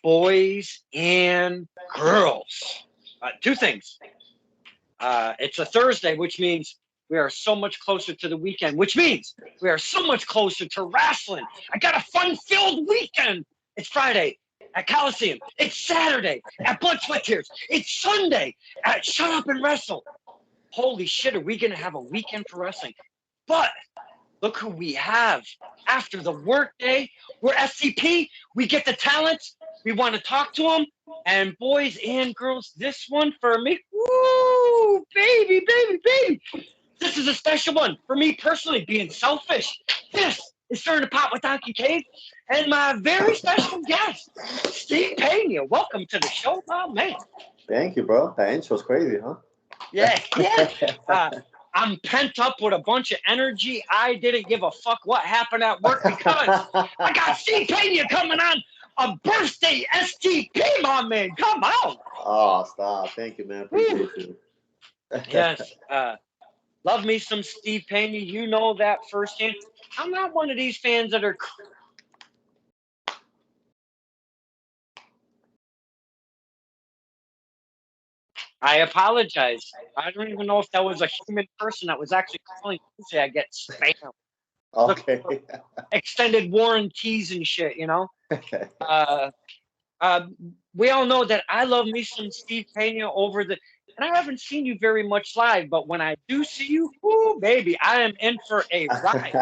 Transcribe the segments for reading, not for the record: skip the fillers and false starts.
boys and girls. Two things. It's a Thursday, which means we are so much closer to the weekend, which means we are so much closer to wrestling. I got a fun-filled weekend. It's Friday at Coliseum. It's Saturday at Blood Sweat Tears. It's Sunday at Shut Up and Wrestle. Holy shit, are we going to have a weekend for wrestling? But look who we have. After the workday, we're SCP. We get the talents. We want to talk to them. And boys and girls, this one for me, woo, baby, baby, baby. This is a special one for me personally, being selfish. This is Stirring the Pot with Donkey Cave. And my very special guest, Steve Pena. Welcome to the show, my man. Thank you, bro. That intro's crazy, huh? Yeah. I'm pent up with a bunch of energy. I didn't give a fuck what happened at work because I got Steve Pena coming on a birthday STP, my man. Come on. Oh, stop. Thank you, man. Appreciate you. Yes. Love me some Steve Pena. You know that firsthand. I'm not one of these fans that are... I apologize. I don't even know if that was a human person that was actually calling. Say I get spam. Okay. Extended warranties and shit, you know? We all know that I love me some Steve Pena over the... And I haven't seen you very much live, but when I do see you, whoo, baby, I am in for a ride.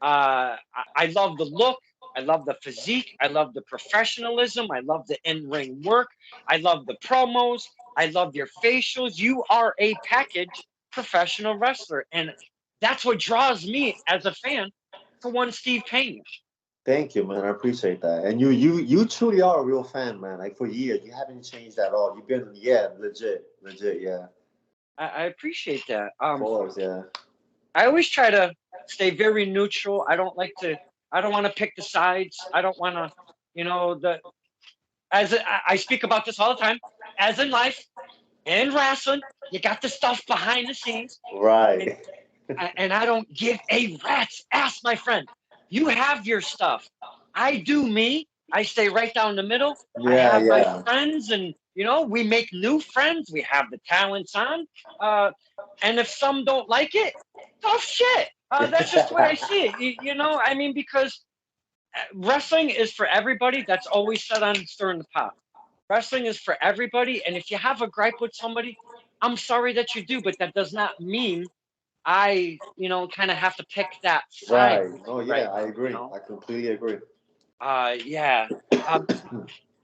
I love the look. I love the physique. I love the professionalism. I love the in-ring work. I love the promos. I love your facials. You are a package professional wrestler. And that's what draws me as a fan for one Steve Pena. Thank you, man. I appreciate that. And you truly are a real fan, man. Like for years, you haven't changed at all. You've been, legit, yeah. I appreciate that. Of course, yeah. I always try to stay very neutral. I don't want to pick the sides. I don't want to, I speak about this all the time. As in life, in wrestling, you got the stuff behind the scenes. Right. And I don't give a rat's ass, my friend. You have your stuff. I do me. I stay right down the middle. Yeah, I have my friends, and we make new friends. We have the talents on. And if some don't like it, tough shit. That's just the way I see it. Because wrestling is for everybody. That's always said on Stirring the Pot. Wrestling is for everybody. And if you have a gripe with somebody, I'm sorry that you do, but that does not mean I, kind of have to pick that side. Right. Oh, yeah, right. I agree. I completely agree. Yeah.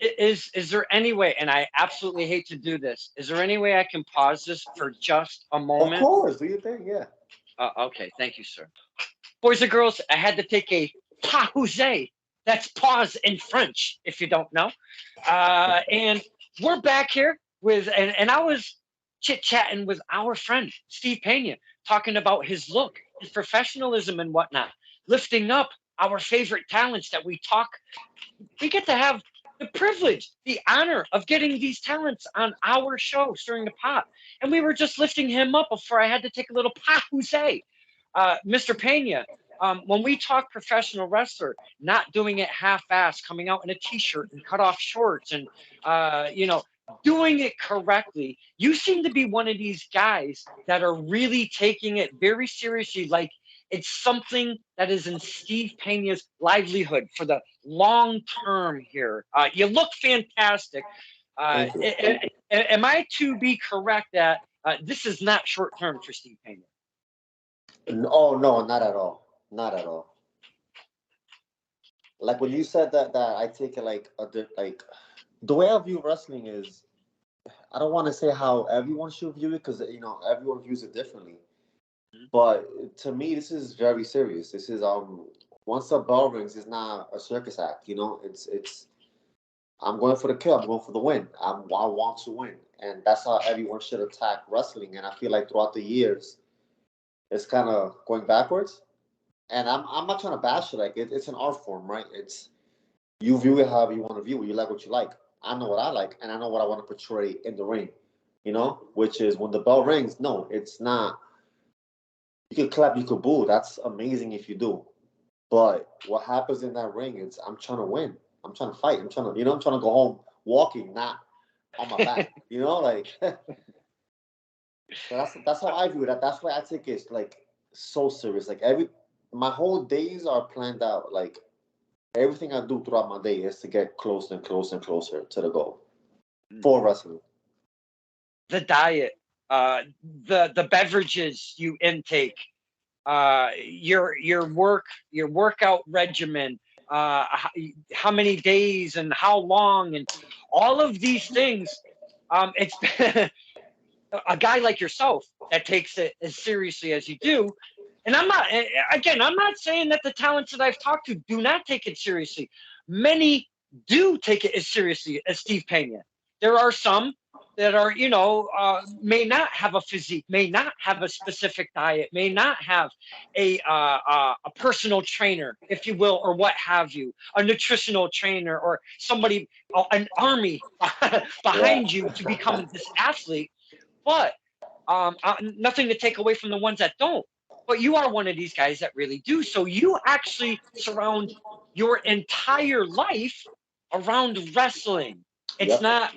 Is there any way, and I absolutely hate to do this, is there any way I can pause this for just a moment? Of course. Do you think? Yeah. Okay. Thank you, sir. Boys and girls, I had to take a pause. That's pause in French, if you don't know. And we're back here with, and I was chit-chatting with our friend, Steve Pena, talking about his look, his professionalism and whatnot, lifting up our favorite talents that we talk. We get to have the privilege, the honor of getting these talents on our show, Stirring the Pot. And we were just lifting him up before I had to take a little pause. Mr. Pena, when we talk professional wrestler, not doing it half-assed, coming out in a T-shirt and cut-off shorts and, doing it correctly, you seem to be one of these guys that are really taking it very seriously, like it's something that is in Steve Pena's livelihood for the long term here. You look fantastic. Am I to be correct that this is not short term for Steve Pena? Oh, no, not at all. Not at all. Like when you said that I take it like the way I view wrestling is, I don't want to say how everyone should view it because everyone views it differently. But to me, this is very serious. This is once the bell rings, it's not a circus act. It's I'm going for the kill. I'm going for the win. I want to win, and that's how everyone should attack wrestling. And I feel like throughout the years, it's kind of going backwards. And I'm not trying to bash it. Like it's an art form, right? It's you view it however you want to view it. You like what you like. I know what I like, and I know what I want to portray in the ring. Which is when the bell rings. No, it's not. You can clap, you can boo. That's amazing if you do. But what happens in that ring is I'm trying to win. I'm trying to fight. I'm trying to, I'm trying to go home walking, not on my back. Like so that's how I view it. That's why I take it like so serious. Like my whole days are planned out. Like everything I do throughout my day is to get closer and closer and closer to the goal for wrestling. The diet, the beverages you intake, your workout regimen, how many days and how long, and all of these things. It's a guy like yourself that takes it as seriously as you do. And I'm not saying that the talents that I've talked to do not take it seriously. Many do take it as seriously as Steve Pena. There are some that are, may not have a physique, may not have a specific diet, may not have a personal trainer, if you will, or what have you, a nutritional trainer, or somebody, an army behind you to become this athlete. But nothing to take away from the ones that don't. But you are one of these guys that really do. So you actually surround your entire life around wrestling. It's Yep. not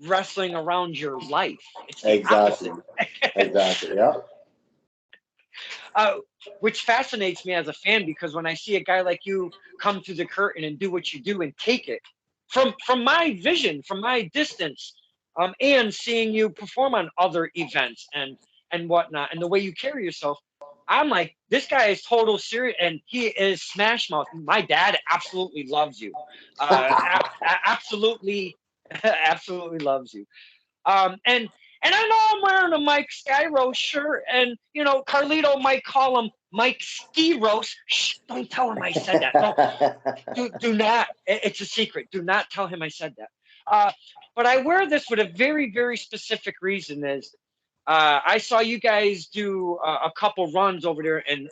wrestling around your life. It's the Exactly. opposite. Exactly. Yeah. Which fascinates me as a fan, because when I see a guy like you come through the curtain and do what you do and take it from my vision, from my distance, and seeing you perform on other events and whatnot, and the way you carry yourself, I'm like, this guy is total serious, and he is smash mouth. My dad absolutely loves you, absolutely, absolutely loves you. And I know I'm wearing a Mike Skyro shirt, and Carlito might call him Mike Skiros. Shh, don't tell him I said that. Do not. It's a secret. Do not tell him I said that. But I wear this with a very, very specific reason. Is I saw you guys do a couple runs over there in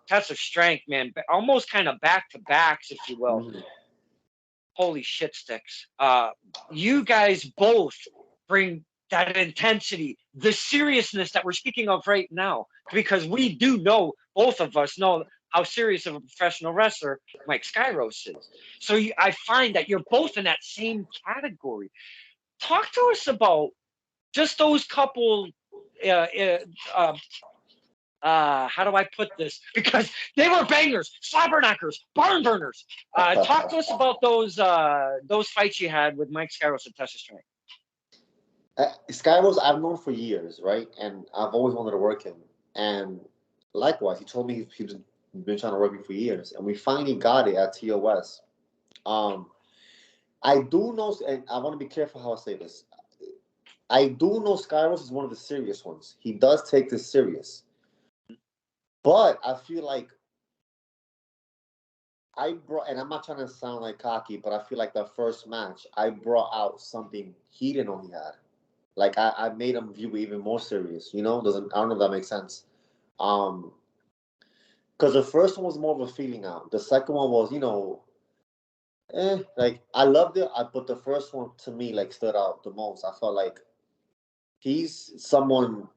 Test of Strength, man, almost kind of back to backs, if you will. Mhm. Holy shit sticks. You guys both bring that intensity, the seriousness that we're speaking of right now, because we do know, both of us know how serious of a professional wrestler Mike Skyros is. So I find that you're both in that same category. Talk to us about just those couple uh, uh, uh, how do I put this? Because they were bangers, slobber knockers, barn burners. Talk to us about those fights you had with Mike Skyros at Texas Strength. Skyros, I've known for years, right? And I've always wanted to work him. And likewise, he told me he's been trying to work me for years, and we finally got it at TOS. Um, I do know, and I want to be careful how I say this. I do know Skyros is one of the serious ones. He does take this serious, but I feel like I brought, and I'm not trying to sound like cocky, but I feel like the first match I brought out something he didn't know he had. Like I made him view it even more serious. Doesn't I don't know if that makes sense. Um, because the first one was more of a feeling out. The second one was, like I loved it. But the first one to me like stood out the most. I felt like he's someone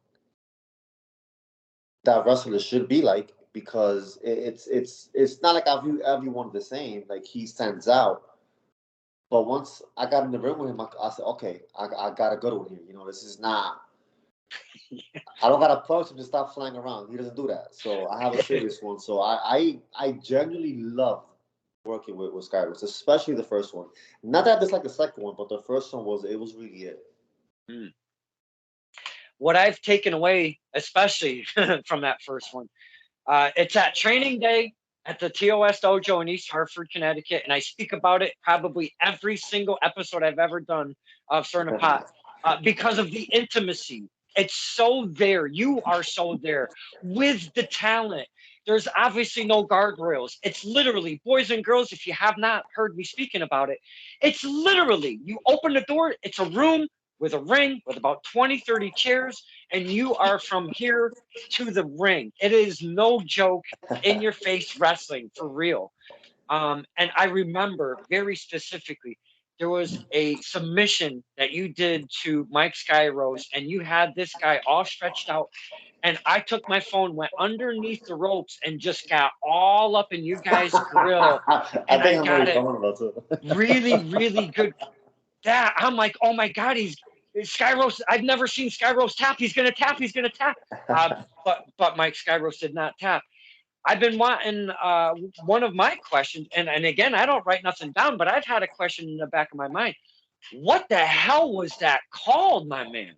that wrestlers should be like, because it's not like I view everyone the same. Like he stands out. But once I got in the ring with him, I said, okay, I got a good one here. This is not. I don't gotta punch him to stop flying around. He doesn't do that. So I have a serious one. So I genuinely loved working with Skywars, especially the first one. Not that I dislike the second one, but the first one was really it. Hmm. What I've taken away, especially from that first one, it's at training day at the TOS Dojo in East Hartford, Connecticut, and I speak about it probably every single episode I've ever done of Certain Pot, because of the intimacy. It's so there. You are so there with the talent. There's obviously no guardrails. It's literally, boys and girls, if you have not heard me speaking about it, it's literally, you open the door, it's a room with a ring with about 20, 30 chairs, and you are from here to the ring. It is no joke, in your face wrestling for real. And I remember very specifically, there was a submission that you did to Mike Skyros, and you had this guy all stretched out. And I took my phone, went underneath the ropes, and just got all up in you guys' grill. I And I think I'm got really it talking about too. really, really good. That I'm like, oh my God, he's Skyros. I've never seen Skyros tap. He's gonna tap. He's gonna tap. But Mike Skyros did not tap. I've been wanting one of my questions, and again, I don't write nothing down, but I've had a question in the back of my mind. What the hell was that called, my man?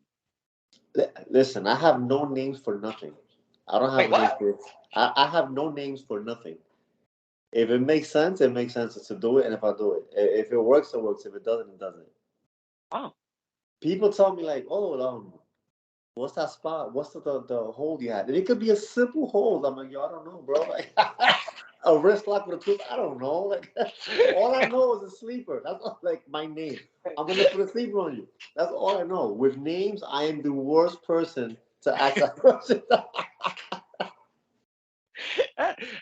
Listen, I have no names for nothing. I don't have Wait, a name what? for. I have no names for nothing. If it makes sense, it makes sense to do it, and if I do it, if it works, it works. If it doesn't, it doesn't. Oh, People tell me like, "Oh, what's that spot? What's the hold you had?" And it could be a simple hold. I'm like, yo, I don't know, bro. Like a wrist lock with a twist. I don't know. Like all I know is a sleeper. That's not like my name. I'm gonna put a sleeper on you. That's all I know. With names, I am the worst person to ask that question.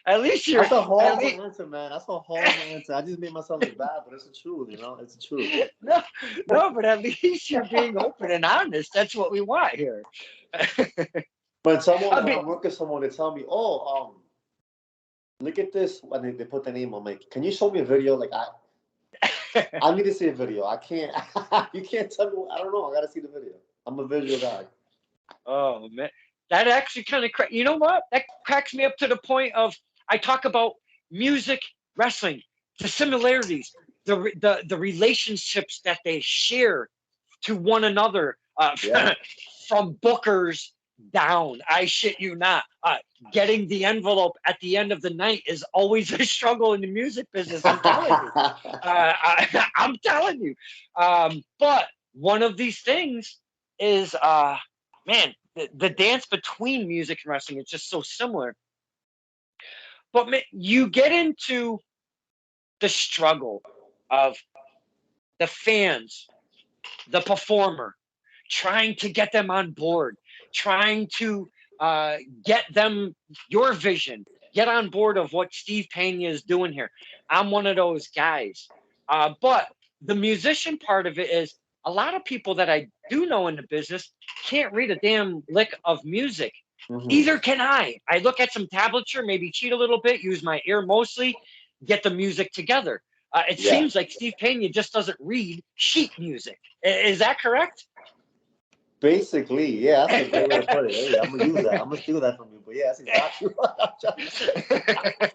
at least you're That's a at horrible least answer, man. That's a horrible answer. I just made myself look bad, but it's the truth, you know? It's the truth. no, no, but at least you're being open and honest. That's what we want here. But someone, I when mean, I'm working with someone, they tell me, "Oh, look at this." When they put the name, I'm like, "Can you show me a video?" Like I need to see a video. I can't. You can't tell me. I don't know. I gotta see the video. I'm a visual guy. oh man, that actually kind of you know what? That cracks me up to the point of I talk about music, wrestling, the similarities, the relationships that they share to one another, Yeah. from bookers down. I shit you not. Getting the envelope at the end of the night is always a struggle in the music business. I'm telling you. I'm telling you. But one of these things is, man, the dance between music and wrestling is just so similar. But man, you get into the struggle of the fans, the performer, trying to get them on board, trying to get them your vision, get on board of what Steve Pena is doing here. I'm one of those guys. But the musician part of it is a lot of people that I do know in the business can't read a damn lick of music. Mhm. Neither can I. I look at some tablature, maybe cheat a little bit, use my ear mostly, get the music together. It Yeah. seems like Steve Pena just doesn't read sheet music. Is that correct? Basically, yeah, that's a great way to put it. Hey, I'm gonna use that. I'm gonna steal that from you. But yeah, that's exactly what I'm trying to say.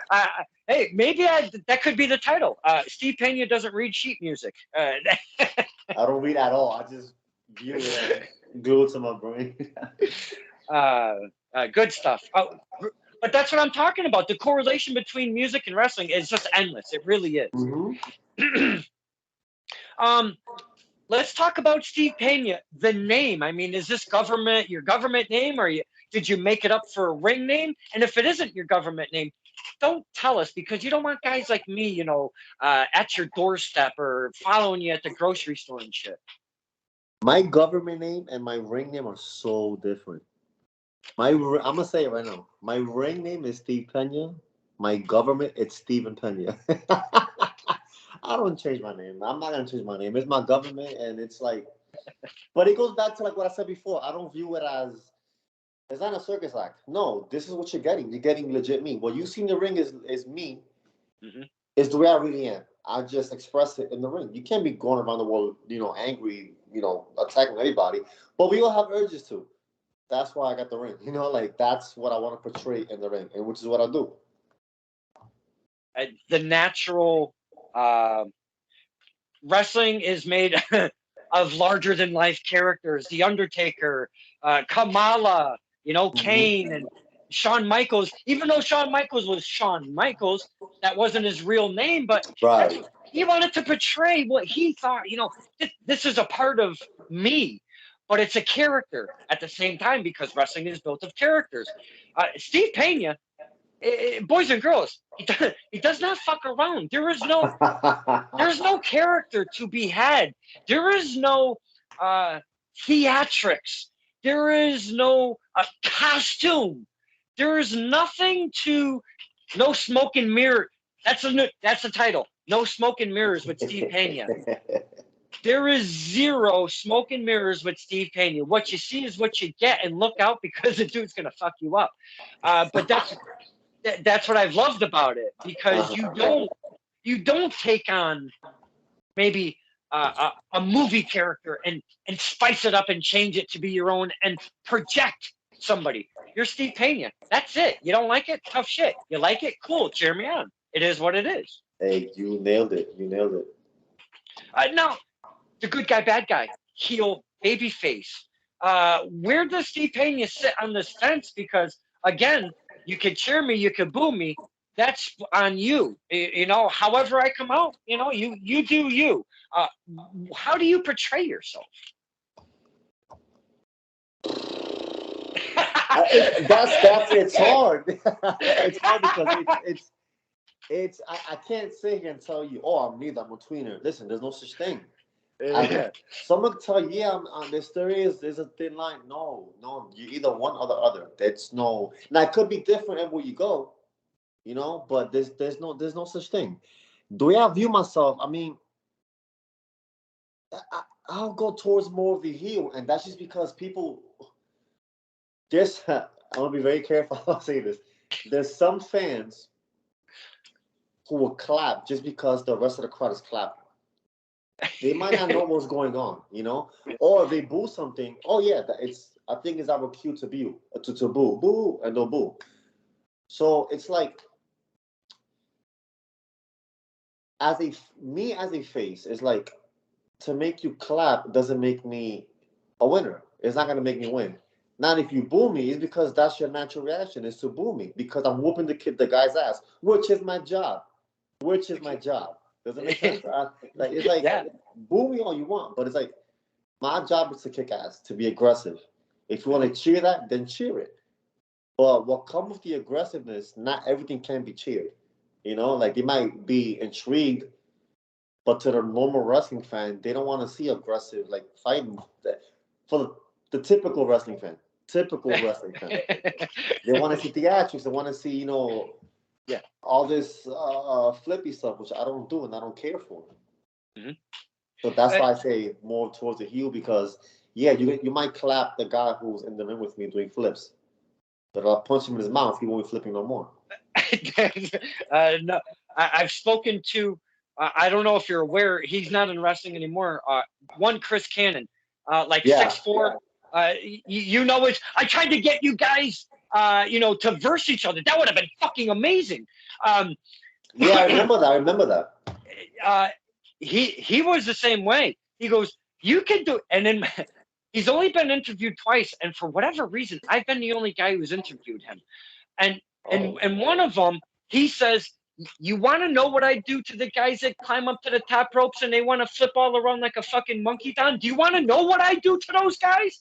uh, hey, maybe that could be the title. Steve Pena doesn't read sheet music. I don't read at all. I just view it and glue it to my brain. Good stuff. But that's what I'm talking about. The correlation between music and wrestling is just endless. It really Mm-hmm. is. um, let's talk about Steve Pena. The name. I mean, is this your government name, or did you make it up for a ring name? And if it isn't your government name, don't tell us because you don't want guys like me, at your doorstep or following you at the grocery store and shit. My government name and my ring name are so different. I'm gonna say it right now. My ring name is Steve Pena. My government, it's Steven Pena. I don't change my name. I'm not gonna change my name. It's my government, and it's like, but it goes back to like what I said before. I don't view it as it's not a circus act. No, this is what you're getting. You're getting legit me. What you see in the ring is me. Mm-hmm. Is the way I really am. I just express it in the ring. You can't be going around the world, angry, attacking anybody. But we all have urges to. That's why I got the ring. Like that's what I want to portray in the ring, and which is what I do. The natural wrestling is made of larger than life characters. The Undertaker, Kamala, Kane, Mm-hmm. and Shawn Michaels. Even though Shawn Michaels was Shawn Michaels, that wasn't his real name, but that's Right. what he wanted to portray. What he thought, this is a part of me, but it's a character at the same time because wrestling is built of characters. Steve Pena, boys and girls, he does not fuck around. There's no character to be had. There is no theatrics. There is no costume. There is nothing to no smoke and mirror. That's the title. no smoke and mirrors with Steve Pena. There is zero smoke and mirrors with Steve Pena. What you see is what you get, and look out because the dude's gonna fuck you up. But that's what I've loved about it, because you don't take on maybe a movie character and spice it up and change it to be your own and project somebody. You're Steve Pena. That's it. You don't like it? Tough shit. You like it? Cool. Cheer me on. It is what it is. Hey, you nailed it. You nailed it. Now, the good guy, bad guy, heel, baby face. Where does Steve Pena sit on this fence? Because again, you could cheer me, you could boo me. That's on you. However I come out, you do you. How do you portray yourself? It's hard. It's hard because I can't sit here and tell you, oh, I'm neither. I'm a tweener. Listen, there's no such thing. Someone tell you, yeah, there's a thin line. No, you either one or the other. That's no. Now it could be different everywhere you go, but there's no such thing. The way I view myself, I mean, I'll go towards more of the heel, and that's just because people. There's, I want to be very careful how I say this. There's some fans who will clap just because the rest of the crowd is clapping. They might not know what's going on, or they boo something. Oh yeah, I think it's our cue to boo, boo, and they'll boo. So it's like, as a face, it's like, to make you clap doesn't make me a winner. It's not gonna make me win. Now, if you boo me, it's because that's your natural reaction, is to boo me, because I'm whooping the guy's ass, which is my job. Does it make sense? It's like, Yeah. boo me all you want, but it's like, my job is to kick ass, to be aggressive. If you want to cheer that, then cheer it. But what comes with the aggressiveness, not everything can be cheered. Like, they might be intrigued, but to the normal wrestling fan, they don't want to see aggressive, like, fighting. For the typical wrestling fan. They want to see theatrics. They want to see, all this flippy stuff, which I don't do and I don't care for. Mm-hmm. So that's why I say more towards the heel, because, yeah, you might clap the guy who's in the ring with me doing flips, but I'll punch him in his mouth. He won't be flipping no more. No, I've spoken to. I don't know if you're aware. He's not in wrestling anymore. One Chris Cannon, 6'4". It. I tried to get you guys, to verse each other. That would have been fucking amazing. Yeah, I remember that. He was the same way. He goes, you can do it. And then he's only been interviewed twice, and for whatever reason, I've been the only guy who's interviewed him. And one of them, he says, you want to know what I do to the guys that climb up to the top ropes and they want to flip all around like a fucking monkey down? Do you want to know what I do to those guys?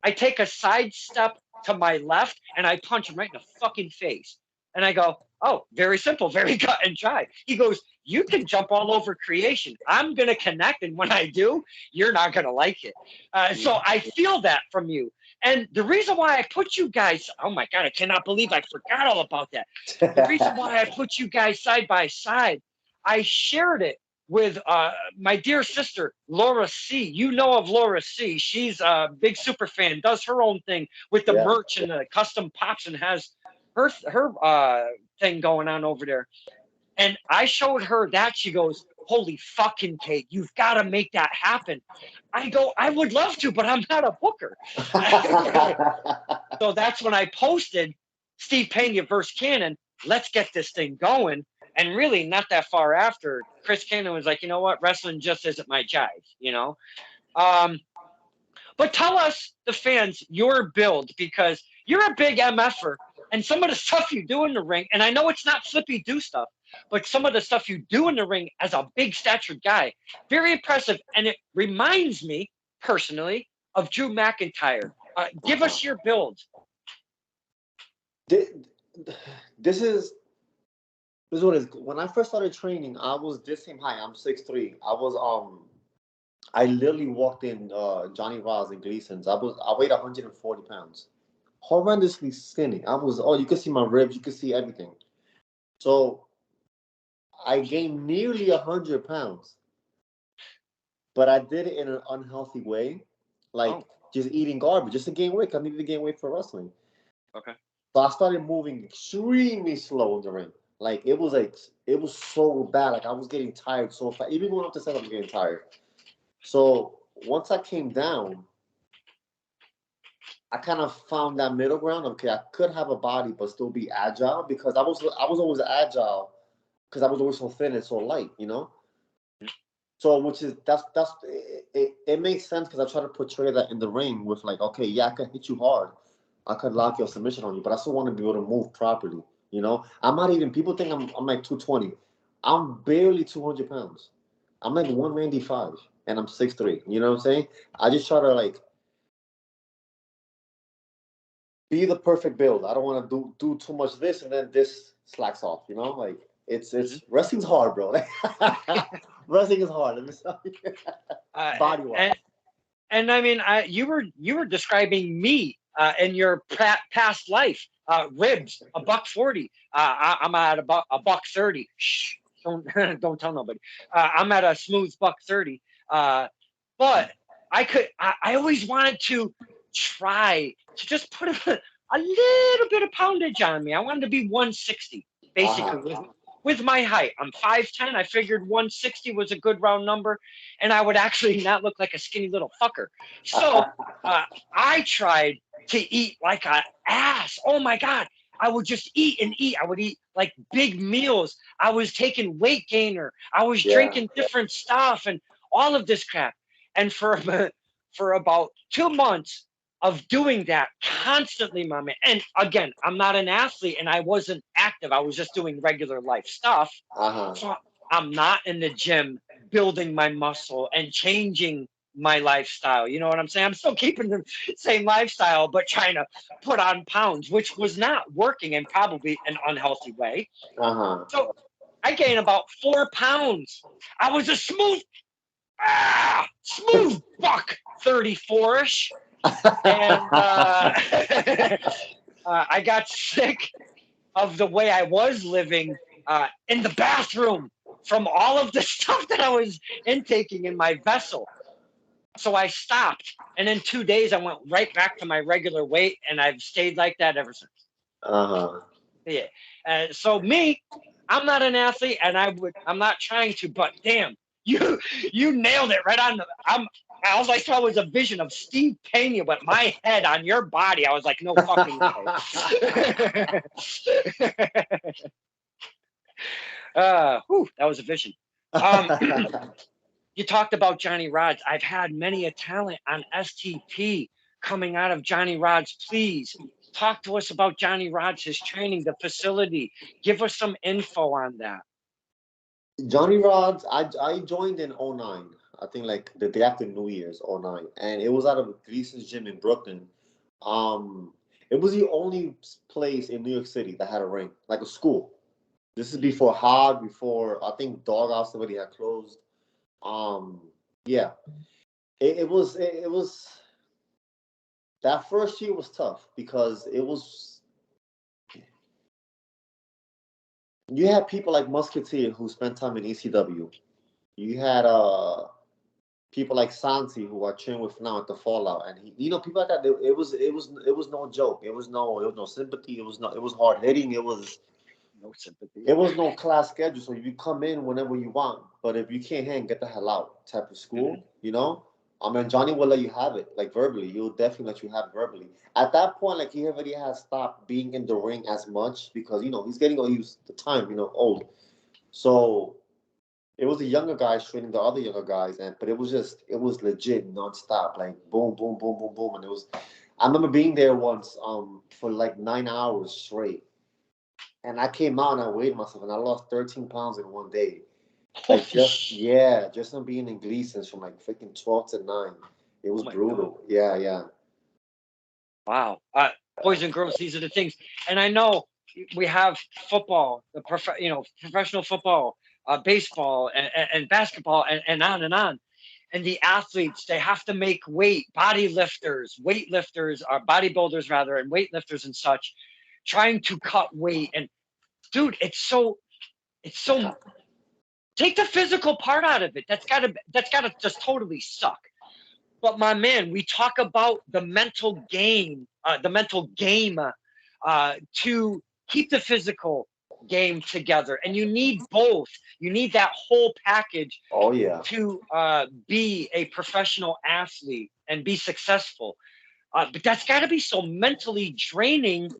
I take a side step to my left and I punch him right in the fucking face. And I go, oh, very simple, very cut and dry. He goes, you can jump all over creation. I'm going to connect. And when I do, you're not going to like it. So I feel that from you. And the reason why I put you guys, oh my God, I cannot believe I forgot all about that. The reason why I put you guys side by side, I shared it with my dear sister, Laura C. You know of Laura C. She's a big super fan, does her own thing with the merch and the custom pops, and has her thing going on over there. And I showed her that. She goes, holy fucking cake, you've got to make that happen. I go, I would love to, but I'm not a booker. So that's when I posted Steve Pena versus Cannon. Let's get this thing going. And really, not that far after, Chris Cannon was like, you know what? Wrestling just isn't my jive, But tell us, the fans, your build, because you're a big MFer. And some of the stuff you do in the ring, and I know it's not flippy do stuff, but some of the stuff you do in the ring as a big statured guy, very impressive. And it reminds me, personally, of Drew McIntyre. Give us your build. This is what it is. When I first started training, I was this same height. I'm 6'3". I literally walked in Johnny Ross and Gleason's. I weighed 140 pounds. Horrendously skinny. You could see my ribs, you could see everything. So I gained nearly 100 pounds, but I did it in an unhealthy way, like Oh, just eating garbage, just to gain weight. I needed to gain weight for wrestling. okay. So I started moving extremely slow in the ring. Like it was so bad. Like I was getting tired so fast. Even going up to set, I was getting tired. So once I came down, I kind of found that middle ground. Okay, I could have a body but still be agile because I was always agile because I was always so thin and so light, you know. So which is it makes sense because I try to portray that in the ring with like, okay, yeah, I can hit you hard, I could lock your submission on you, but I still want to be able to move properly. You know, I'm not even. People think I'm like 220. I'm barely 200 pounds. I'm like 195, and I'm 6'3". You know what I'm saying? I just try to like be the perfect build. I don't want to do too much this and then this slacks off. You know, like Mhm. it's wrestling's hard, bro. Wrestling is hard. Let me tell you, Uh, body wise. and I mean, you were describing me in your past life. Ribs, a buck 40. I'm at a buck 30. Shh, don't don't tell nobody. I'm at a smooth buck 30. But I always wanted to try to just put a little bit of poundage on me. I wanted to be 160 Uh basically huh. with my height. I'm 5'10". I figured 160 was a good round number, and I would actually not look like a skinny little fucker. So uh, I tried to eat like an ass. Oh my God. I would just eat and eat. I would eat like big meals. I was taking weight gainer. I was Yeah. drinking different stuff and all of this crap. And for for about 2 months of doing that constantly, my man. And again, I'm not an athlete and I wasn't active. I was just doing regular life stuff. Uh huh. So I'm not in the gym building my muscle and changing my lifestyle. You know what I'm saying? I'm still keeping the same lifestyle, but trying to put on pounds, which was not working in probably an unhealthy way. Uh huh. So I gained about 4 pounds. I was a smooth buck 34ish. And I got sick of the way I was living in the bathroom from all of the stuff that I was intaking in my vessel. So I stopped. And in 2 days, I went right back to my regular weight, and I've stayed like that ever since. Uh huh. Yeah. So me, I'm not an athlete, and I'm not trying to. But damn, you you nailed it right on. All I saw was a vision of Steve Pena, but my head on your body. I was like, no fucking way. That was a vision. Um, you talked about Johnny Rods. I've had many a talent on STP coming out of Johnny Rods. Please talk to us about Johnny Rods, his training, the facility. Give us some info on that. Johnny Rods, I joined in '09. I think like the day after New Year's '09, and it was out of Gleason's gym in Brooklyn. Um, it was the only place in New York City that had a ring, like a school. This is before Hog, before I think Doghouse already had closed. Um, yeah, it was that first year was tough because it was you had people like Musketeer who spent time in ECW. You had people like Santi who I train with now at the Fallout, and people like that. It was no joke. It was no sympathy. It was hard hitting. No sympathy. It was no class schedule. So you come in whenever you want, but if you can't hang, get the hell out. Type of Mhm. school, you know. I mean, Johnny will let you have it, like verbally. He'll definitely let you have it verbally. At that point, like he already has stopped being in the ring as much because he's getting all used the time, old. So it was the younger guys training the other younger guys, but it was legit nonstop, like boom, boom, boom, boom, boom, and it was. I remember being there once, for like 9 hours straight, and I came out and I weighed myself, and I lost 13 pounds in one day. Holy Like just sh! yeah, just on being in Gleason's from like freaking 12 to 9. It Oh was my God! brutal. Yeah, yeah. Wow. Boys and girls, these are the things. And I know we have football, professional football, baseball, and basketball, and on and on. And the athletes, they have to make weight, weightlifters, or bodybuilders rather, and weightlifters and such, trying to cut weight. And dude, it's so Take the physical part out of it. That's gotta just totally suck. But my man, we talk about the mental game to keep the physical game together, and you need both. You need that whole package Oh yeah. to be a professional athlete and be successful. But that's got to be so mentally draining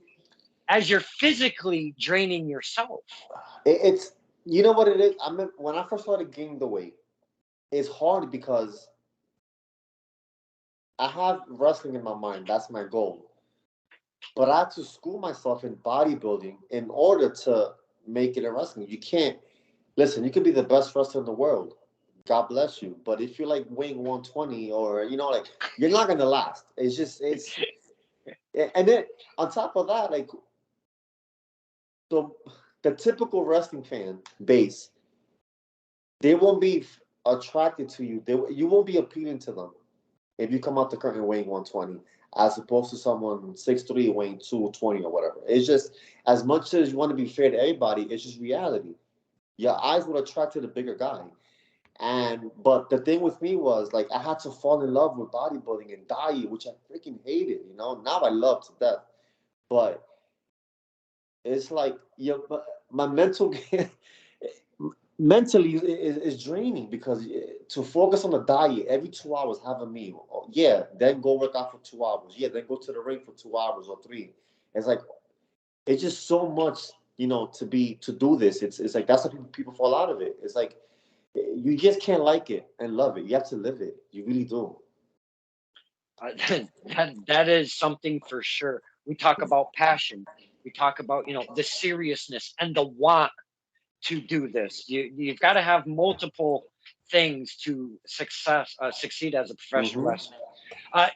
as you're physically draining yourself. It's, you know what it is. I mean, when I first started gaining the weight, it's hard because I have wrestling in my mind. That's my goal. But I had to school myself in bodybuilding in order to make it in wrestling. You can't listen. You can be the best wrestler in the world. God bless you. But if you're like weighing 120, or like, you're not gonna last. It's just it's. And then on top of that, like, the typical wrestling fan base, they won't be attracted to you. You won't be appealing to them if you come out the curtain weighing 120, as opposed to someone 6'3" weighing 220 or whatever. It's just, as much as you want to be fair to everybody, it's just reality. Your eyes will attract to the bigger guy. But the thing with me was, like, I had to fall in love with bodybuilding and diet, which I freaking hated. Now I love to death. But it's like, my mental mentally is draining, because to focus on the diet every 2 hours, have a meal, yeah, then go work out for 2 hours, yeah, then go to the ring for 2 hours or three. It's like, it's just so much, to do this. It's like, that's why people fall out of it. It's like, you just can't like it and love it. You have to live it. You really do. That is something for sure. We talk about passion. We talk about the seriousness and the want to do this. You've got to have multiple things to succeed as a professional Hmm. wrestler.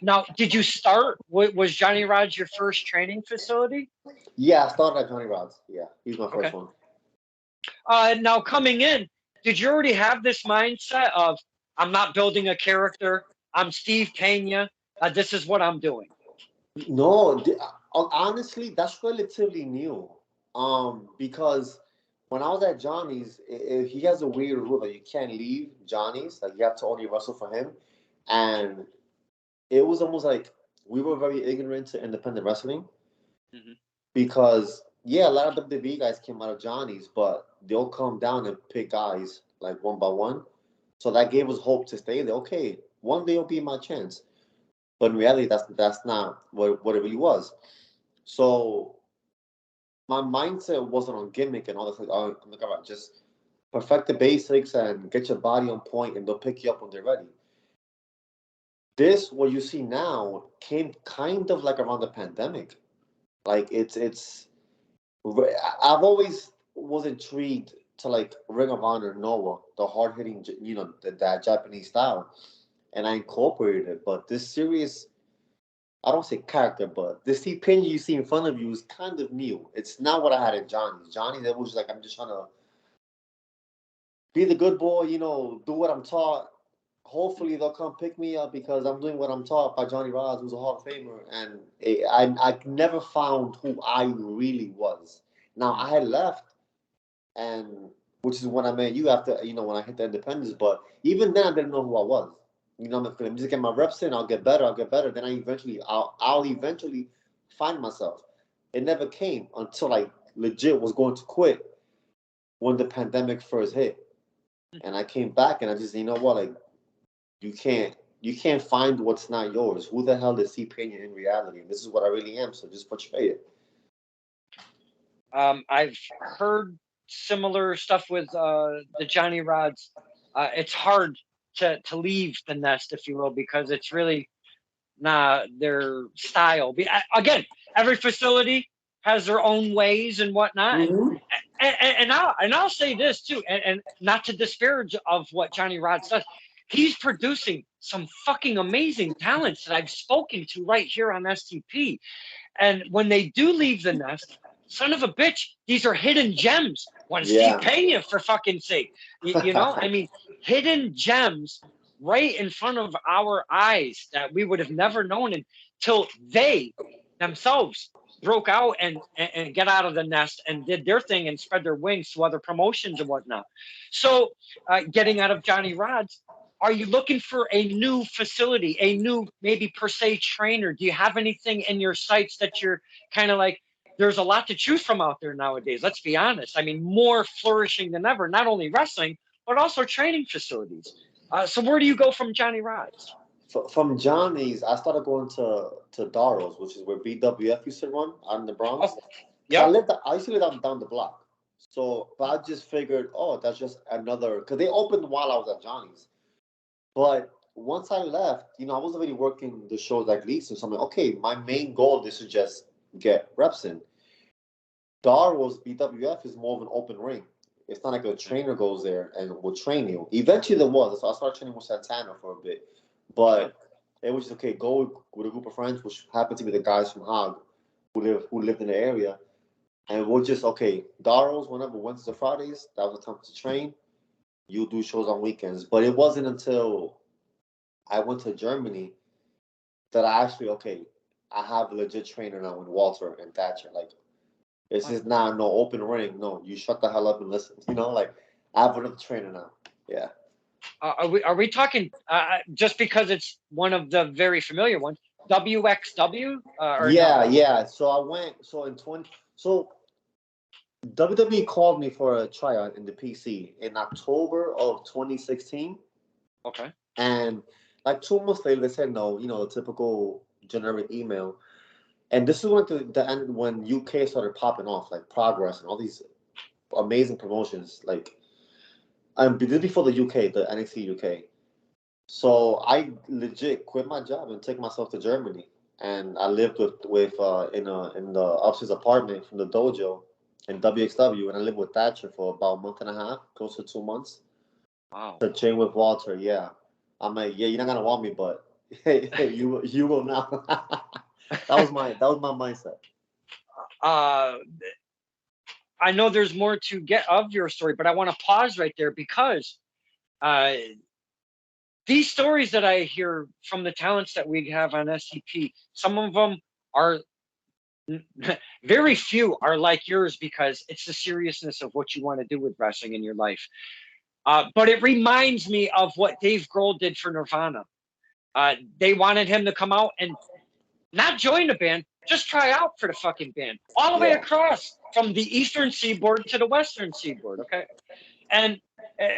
Now, did you start? Was Johnny Rod's your first training facility? Yeah, I started at Johnny Rod's. Yeah, he's my Okay. first one. Now coming in, did you already have this mindset of I'm not building a character? I'm Steve Pena. This is what I'm doing. No, honestly, that's relatively new. Because when I was at Johnny's, he has a weird rule that you can't leave Johnny's. Like, you have to only wrestle for him, and it was almost like we were very ignorant to independent wrestling, Mhm. because yeah, a lot of WWE guys came out of Johnny's, but they'll come down and pick guys like one by one. So that gave us hope to stay there. Okay, one day will be my chance. But in reality, that's not what it really was. So my mindset wasn't on gimmick and all this. Like, oh, I'm like, all right, just perfect the basics and get your body on point, and they'll pick you up when they're ready. This, what you see now, came kind of like around the pandemic. Like, I've always was intrigued to, like, Ring of Honor, Noah, the hard hitting, that Japanese style, and I incorporated it. But this serious, I don't say character, but this T-Pin you see in front of you is kind of new. It's not what I had in Johnny's. Johnny's, it was like, I'm just trying to be the good boy, do what I'm taught. Hopefully they'll come pick me up because I'm doing what I'm taught by Johnny Rods, who's a Hall of Famer. And I never found who I really was. Now, I had left, and which is when I met you after, when I hit the independence. But even then, I didn't know who I was. I'm just getting my reps in. I'll get better. I'll get better. Then I'll eventually find myself. It never came until I legit was going to quit when the pandemic first hit, and I came back, and I just, what, like, you can't you can't find what's not yours. Who the hell is T-Pain in reality? And this is what I really am. So just portray it. I've heard similar stuff with the Johnny Rods. It's hard to leave the nest, if you will, because it's really not their style. Again, every facility has their own ways and whatnot, Mm-hmm. and I'll say this too, and not to disparage of what Johnny Rods does. He's producing some fucking amazing talents that I've spoken to right here on STP. And when they do leave the nest, son of a bitch, these are hidden gems. Want to Steve Yeah. Pena, for fucking sake. I mean, hidden gems right in front of our eyes that we would have never known until they themselves broke out and get out of the nest and did their thing and spread their wings to other promotions and whatnot. So, getting out of Johnny Rod's, are you looking for a new facility, a new maybe per se trainer? Do you have anything in your sights that you're kind of like? There's a lot to choose from out there nowadays. Let's be honest. I mean, more flourishing than ever. Not only wrestling, but also training facilities. So where do you go from Johnny Rod's? From Johnny's, I started going to Darrow's, which is where BWF used to run out in the Bronx. Oh, Cause yep. I used to live down the block. So, but I just figured, oh, that's just another. Cause they opened while I was at Johnny's. But once I left, I wasn't really working the shows like Lisa. So I'm like, okay, my main goal is to just get reps in. Darrow's BWF is more of an open ring. It's not like a trainer goes there and will train you. Eventually there was. So I started training with Santana for a bit. Okay. But it was just, okay, go with a group of friends, which happened to be the guys from Hague who lived in the area. And we'll just, okay, Darrow's, whenever Wednesdays or Fridays, that was the time to train. You do shows on weekends. But it wasn't until I went to Germany that I actually, okay, I have a legit trainer now in Walter and Thatcher. Like, this is not no open ring. No, you shut the hell up and listen. Like, I have another trainer now. Yeah. Are we talking just because it's one of the very familiar ones? WXW or no? Yeah, yeah. So I went, so WWE called me for a tryout in the PC in October of 2016. Okay. And like 2 months later, they said no, the typical generic email. And this is when the end when UK started popping off, like Progress and all these amazing promotions. Like, this is before the UK, the NXT UK. So I legit quit my job and took myself to Germany, and I lived with in the upstairs apartment from the dojo in WXW, and I lived with Thatcher for about a month and a half, close to 2 months. Wow. To train with Walter, yeah. I'm like, yeah, you're not gonna want me, but hey, you will now. That was my mindset. Uh, I know there's more to get of your story, but I want to pause right there because uh, these stories that I hear from the talents that we have on SCP, some of them are very few are like yours because it's the seriousness of what you want to do with wrestling in your life. But it reminds me of what Dave Grohl did for Nirvana. They wanted him to come out and not join the band, just try out for the fucking band, all the way Yeah. across from the eastern seaboard to the western seaboard. Okay, and uh,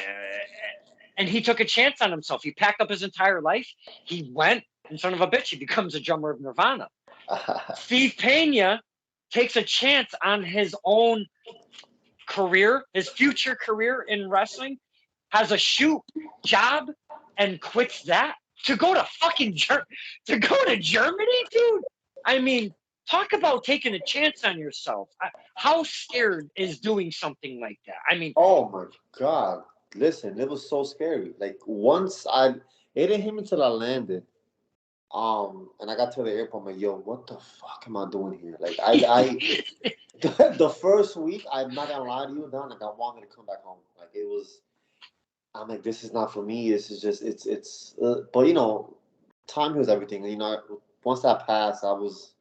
and he took a chance on himself. He packed up his entire life. He went, and son of a bitch, he becomes a drummer of Nirvana. Steve Pena takes a chance on his own career, his future career in wrestling, has a shoot job, and quits that to go to to go to Germany, dude. I mean, talk about taking a chance on yourself. How scared is doing something like that? I mean, Oh my God. Listen, it was so scary. Like, it didn't hit me until I landed. And I got to the airport. I'm like, yo, what the fuck am I doing here? Like, the first week, I'm not gonna lie to you, Don. Like, I wanted to come back home. Like, it was. I'm like, this is not for me. This is just, it's. But time heals everything. Once that passed, I was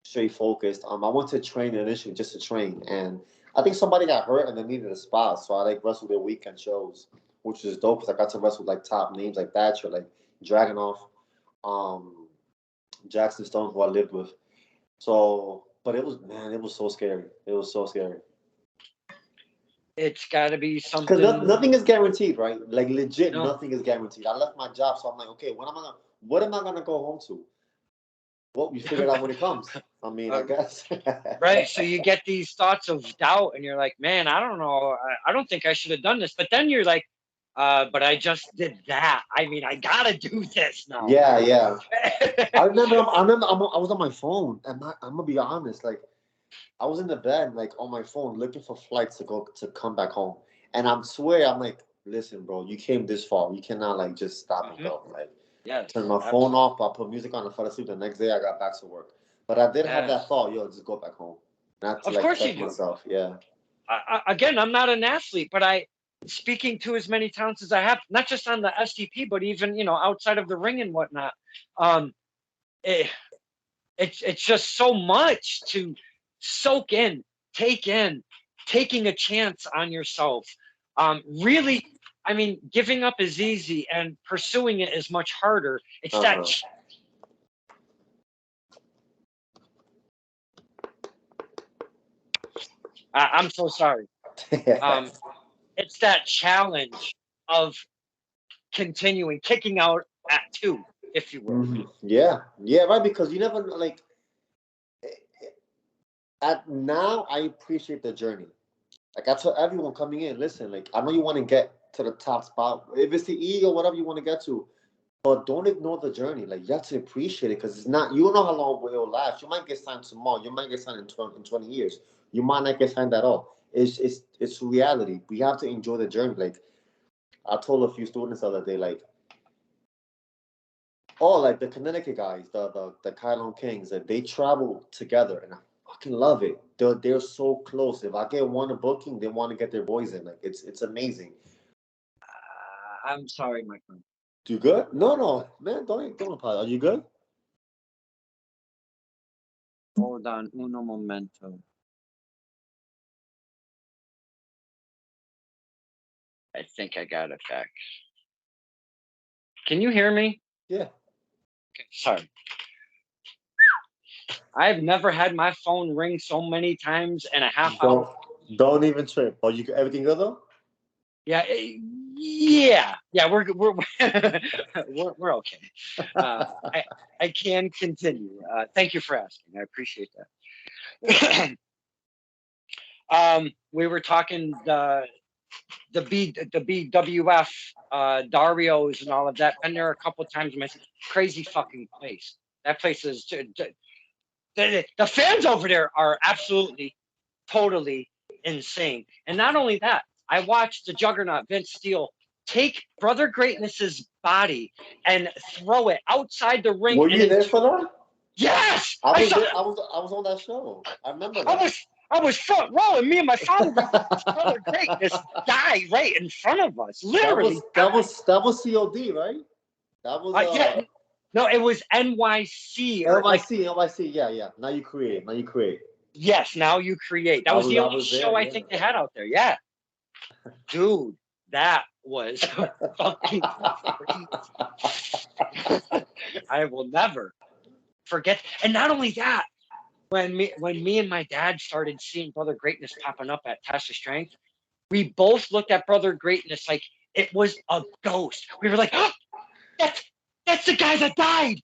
straight focused. I went to train initially just to train, and I think somebody got hurt and they needed a spot, so I like wrestled their weekend shows, which is dope because I got to wrestle like top names like Thatcher, like Dragonoff, um, Jackson Stone, who I lived with. So, but it was so scary. It was so scary it's got to be because something, nothing is guaranteed, right? Like, legit, no. nothing is guaranteed. I left my job, so I'm like, okay, what am I gonna go home to? Well, we figure it out when it comes. I mean, I uh, guess. right. So you get these thoughts of doubt, and you're like, man, I don't know. I don't think I should have done this. But then you're like, but I just did that. I mean, I gotta do this now. Yeah, yeah. I was on my phone. I'm gonna be honest. Like, I was in the bed, like on my phone, looking for flights to come back home. And I'm like, listen, bro, you came this far. You cannot like just stop and Mhm. go. Like, Yes, turn my phone absolutely. off. I put music on. I fell asleep. The next day, I got back to work. But I did have that Yes. thought, yo, just go back home, not to Of like course you test do. myself. Yeah. Again, I'm not an athlete, but speaking to as many talents as I have, not just on the SDP, but even outside of the ring and whatnot. Um, eh, it's just so much to soak in, take in, taking a chance on yourself. Really, I mean, giving up is easy and pursuing it is much harder. It's that Uh-huh. I'm so sorry. Um, it's that challenge of continuing, kicking out at two, if you will. Yeah, yeah, right. Because you never know, like at now, I appreciate the journey. Like I tell everyone coming in, listen, like I know you want to get to the top spot, if it's the E or whatever you want to get to, but don't ignore the journey. Like you have to appreciate it because it's not. You don't know how long it will last. You might get signed tomorrow. You might get signed in 20 years. You might not get signed at all. It's reality. We have to enjoy the journey. Like I told a few students the other day, like oh, like the Connecticut guys, the Kylon Kings, that they travel together, and I fucking love it. They're so close. If I get one a booking, they want to get their boys in. Like it's amazing. I'm sorry, my friend. You good? No, no, man. Don't apologize. Are you good? Hold on, uno momento. I think I got it back. Can you hear me? Yeah. Okay, sorry. I've never had my phone ring so many times in a half hour. Don't don't even trip. Oh, you everything good though? Yeah, yeah. We're we're okay. Uh, I I can continue. Thank you for asking. I appreciate that. We were talking the BWF Dario's and all of that. Been there a couple of times. Man, crazy fucking place. That place is the fans over there are absolutely totally insane. And not only that, I watched the juggernaut Vince Steele take Brother Greatness's body and throw it outside the ring. Were And you there for that? yes, I I was saw. there. I was on that show. I remember I that. was I was front row, and me and my father were Brother Greatness die right in front of us, That was literally that die. was that was COD, right? That was Yeah, no, it was NYC or like NYC. Yeah, yeah. Now you create. Now you create. yes. Now you create. That was the I only was there. show I Yeah. think they had out there. Yeah, dude, that was fucking crazy. I will never forget. And not only that, when me and my dad started seeing Brother Greatness popping up at Test of Strength, we both looked at Brother Greatness like it was a ghost. We were like, oh, that's that's the guy that died.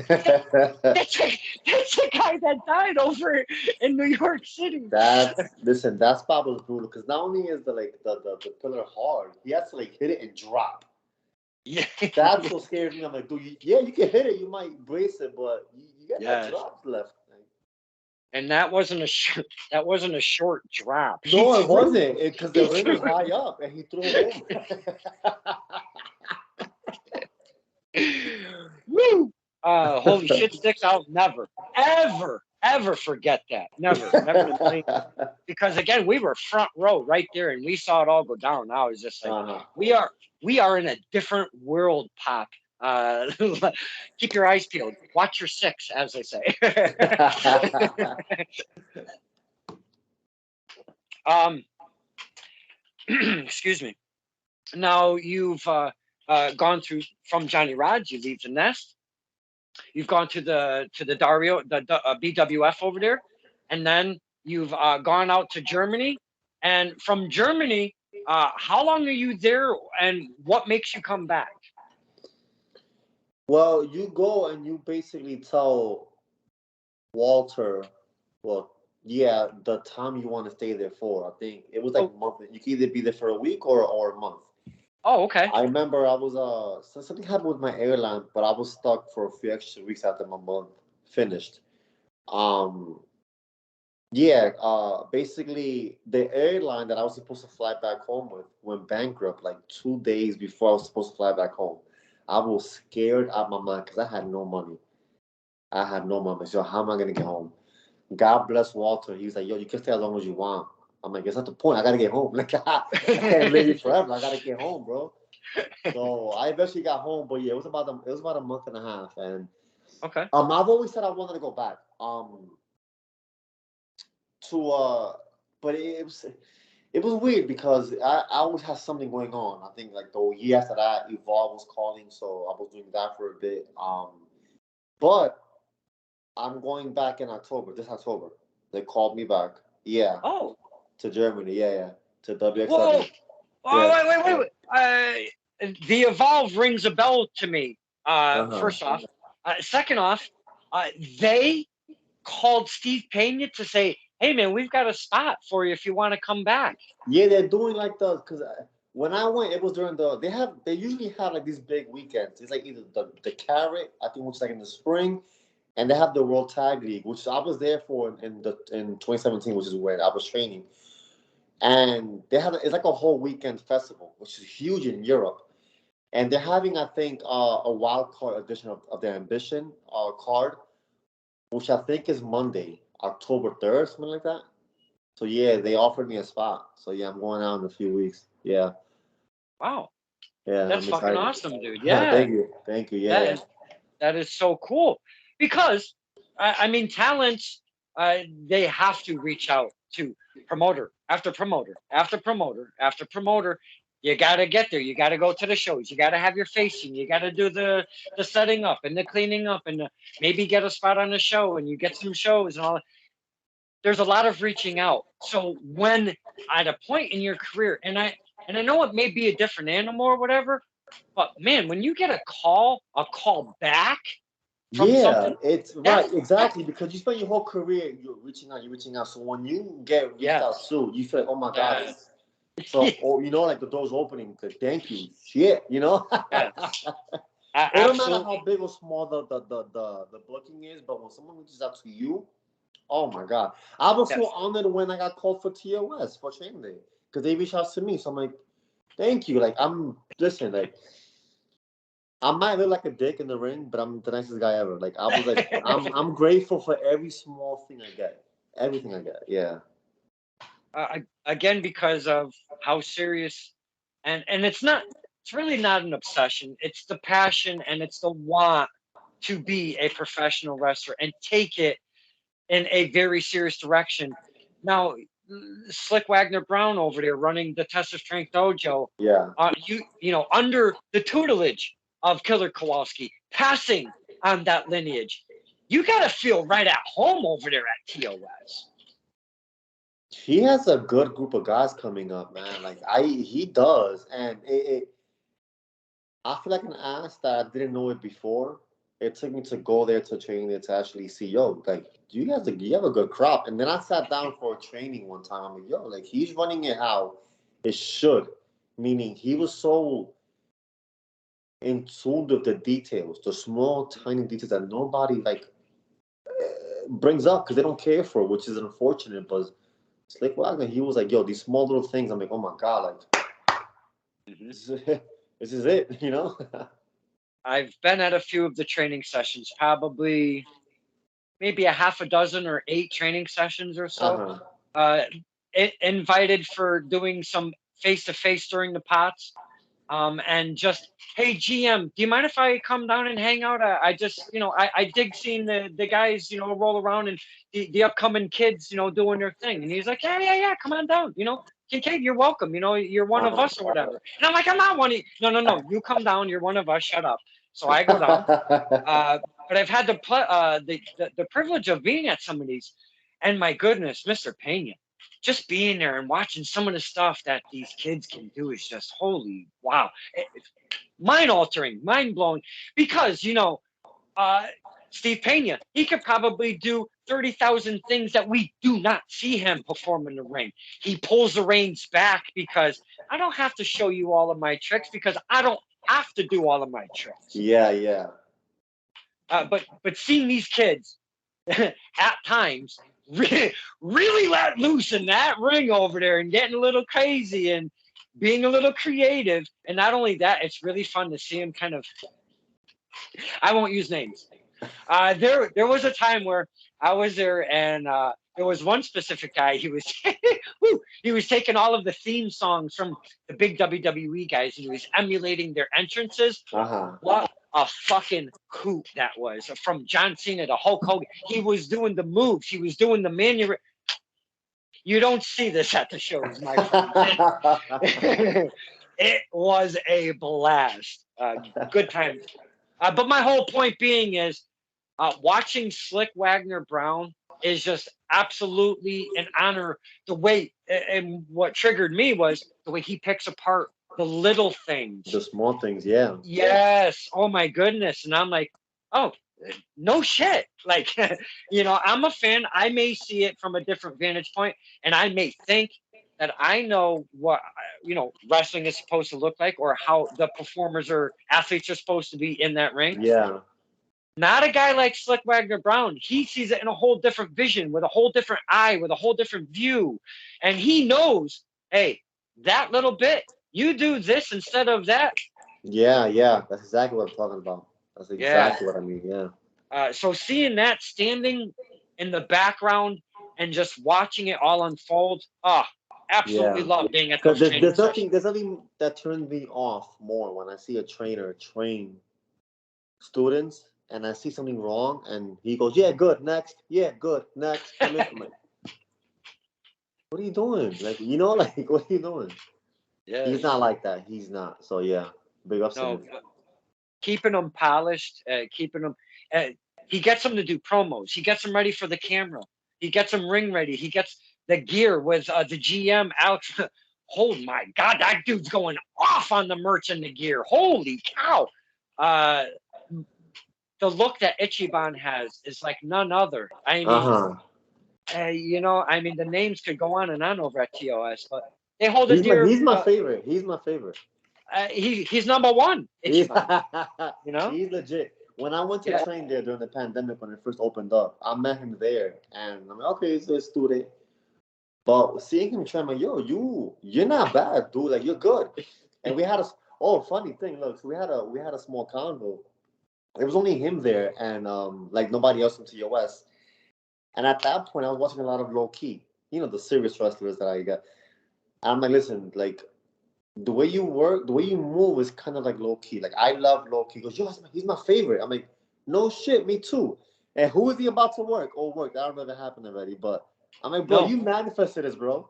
That's that's the guy that died over in New York City. Listen. That spot was brutal because not only is the pillar hard, he has to like hit it and drop. Yeah. That's what scares me. I'm like, dude, yeah, you can hit it, you might brace it, but you got that Yes. drop left. And that wasn't a short drop. He No, it threw wasn't, because the he ring threw was high up and he threw it Woo! Holy shit sticks! I'll never, ever, ever forget that. Never, never in a million. home. Because again, we were front row right there, and we saw it all go down. I was just like, Uh-huh. we are in a different world, Pop. Uh, keep your eyes peeled. Watch your six, as they say. um, excuse me. Now you've gone through from Johnny Rods. You leave the nest. You've gone to the Dario, the BWF over there, and then you've gone out to Germany. And from Germany, how long are you there, and what makes you come back? Well, you go and you basically tell Walter, well, yeah, the time you want to stay there for. I think it was like Oh, a month. You can either be there for a week or a month. oh, okay. I remember I was something happened with my airline, but I was stuck for a few extra weeks after my month finished. Um, yeah, basically the airline that I was supposed to fly back home with went bankrupt like 2 days before I was supposed to fly back home. I was scared out of my mind because I had no money. I had no money. So how am I gonna get home? God bless Walter. He was like, "Yo, you can stay as long as you want." I'm like, "It's not the point. I gotta get home. Like, I can't live here forever. I gotta get home, bro." So I eventually got home, but yeah, it was about a month and a half, and Okay. I've always said I wanted to go back. To but it was weird because I always had something going on. I think like the year after that, Evolve was calling, so I was doing that for a bit. But I'm going back in October. This October, they called me back. Yeah, Oh, to Germany. Yeah, yeah, to whoa. WXW. Oh, Yeah. wait. The Evolve rings a bell to me. Uh huh. First off, second off, they called Steve Pena to say, "Hey, man, we've got a spot for you if you want to come back." Yeah, they're doing like the because when I went, it was during they usually have like these big weekends. It's like either the Carrot, I think, which is like in the spring, and they have the World Tag League, which I was there for in 2017, which is when I was training. And they have it's like a whole weekend festival, which is huge in Europe. And they're having, I think, a wild card edition of their Ambition card, which I think is Monday, October 3rd, something like that. So yeah, they offered me a spot. So yeah, I'm going out in a few weeks. Yeah, Wow, yeah, that's I'm fucking excited. awesome, dude. Yeah, Thank you. Yeah, that yeah, is that is so cool because I mean, talents they have to reach out to promoter after promoter after promoter after promoter. You got to get there. You got to go to the shows. You got to have your facing. You got to do the setting up and the cleaning up and maybe get a spot on the show and you get some shows and all. There's a lot of reaching out. So when at a point in your career, and I know it may be a different animal or whatever, but man, when you get a call back from yeah. something It's that right, that exactly, because you spend your whole career you're reaching out. So when you get reached out yes, to, you feel like, oh my god, like, yes, so or like the doors opening. Like, thank you, shit. yes, It don't matter absolutely, how big or small the booking is, but when someone reaches out to you, oh my god, I was so yes. honored when I got called for TOS for training day because they reached out to me. So I'm like, thank you. Like I'm listen, like I might look like a dick in the ring, but I'm the nicest guy ever. Like I was like, I'm grateful for every small thing I get, everything I get. Yeah, Again, because of how serious, and it's really not an obsession. It's the passion and it's the want to be a professional wrestler and take it in a very serious direction. Now, Slick Wagner Brown over there running the Test of Strength Dojo, yeah. under the tutelage of Killer Kowalski, passing on that lineage, you got to feel right at home over there at TOS. He has a good group of guys coming up, man. Like he does, and I feel like an ass that I didn't know it before. It took me to go there to train there to actually see, yo, like, you have a good crop. And then I sat down for a training one time. I'm like, yo, like he's running it how it should. Meaning he was so in tune with the details, the small, tiny details that nobody like brings up because they don't care for, which is unfortunate. But Slick Wagner, he was like, yo, these small little things. I'm like, oh my god, like Mhm. this is it. I've been at a few of the training sessions, probably maybe a half a dozen or 8 training sessions or Uh so. huh. Uh, Invited for doing some face to face during the pots. And just, hey, GM, do you mind if I come down and hang out? I just, I dig seeing the guys, roll around and the upcoming kids, doing their thing. And he's like, yeah, come on down. Kincaid, you're welcome. You're one of us or whatever. And I'm like, I'm not one of you. No, you come down. You're one of us. Shut up. So I go down. But I've had the privilege of being at some of these, and my goodness, Mr. Pena, just being there and watching some of the stuff that these kids can do is just holy wow, it's mind altering, mind blowing. Because uh, Steve Pena, he could probably do 30,000 things that we do not see him perform in the ring. He pulls the reins back because I don't have to show you all of my tricks because I don't have to do all of my tricks. Yeah, yeah. But seeing these kids at times really let loose in that ring over there and getting a little crazy and being a little creative. And not only that, it's really fun to see them kind of. I won't use names. There was a time where I was there and there was one specific guy. He was woo, he was taking all of the theme songs from the big WWE guys, and he was emulating their entrances. Uh-huh. What a fucking hoot that was! From John Cena to Hulk Hogan, he was doing the moves. He was doing the manu. You don't see this at the shows, my friend. It was a blast. Good time. But my whole point being is watching Slick Wagner Brown is just absolutely an honor. The way, and what triggered me was the way he picks apart the little things. The small things, yeah. Yes. Oh my goodness. And I'm like, oh, no shit. Like, I'm a fan. I may see it from a different vantage point, and I may think that I know what wrestling is supposed to look like, or how the performers or athletes are supposed to be in that ring. Yeah. Not a guy like Slick Wagner Brown. He sees it in a whole different vision, with a whole different eye, with a whole different view. And he knows, hey, that little bit, you do this instead of that. Yeah, yeah. That's exactly what I'm talking about. That's exactly what I mean, yeah. So seeing that standing in the background and just watching it all unfold, absolutely Yeah. love being at Because those training sessions. there's nothing that turns me off more when I see a trainer train students and I see something wrong and he goes, yeah, good, next. Yeah, good, next. Come in. I'm like, what are you doing? Like, like, what are you doing? Yes. He's not like that. He's not. So, yeah, big ups to No, him. keeping them polished, keeping them. He gets them to do promos. He gets them ready for the camera. He gets them ring ready. He gets the gear with the GM Alex. Oh my God, that dude's going off on the merch and the gear. Holy cow! The look that Ichiban has is like none other. I mean, Uh-huh. I mean, the names could go on and on over at TOS, but they hold a He's dear. my favorite. He's my favorite. He's number one, He's, Ichiban. he's legit. When I went to Yeah. train there during the pandemic when it first opened up, I met him there, and I'm like, okay, he's a student. But seeing him train, I'm like, yo, you're not bad, dude. Like you're good. And we had funny thing. Look, so we had a small convo. It was only him there, and like nobody else from TOS. And at that point, I was watching a lot of low key. The serious wrestlers that I got. I'm like, listen, like the way you work, the way you move is kind of like low key. Like I love low key. He goes, yo, he's my favorite. I'm like, no shit, me too. And who is he about to work? Oh, work. I don't know if it happened already, but I'm like, bro, No, you manifested this, bro.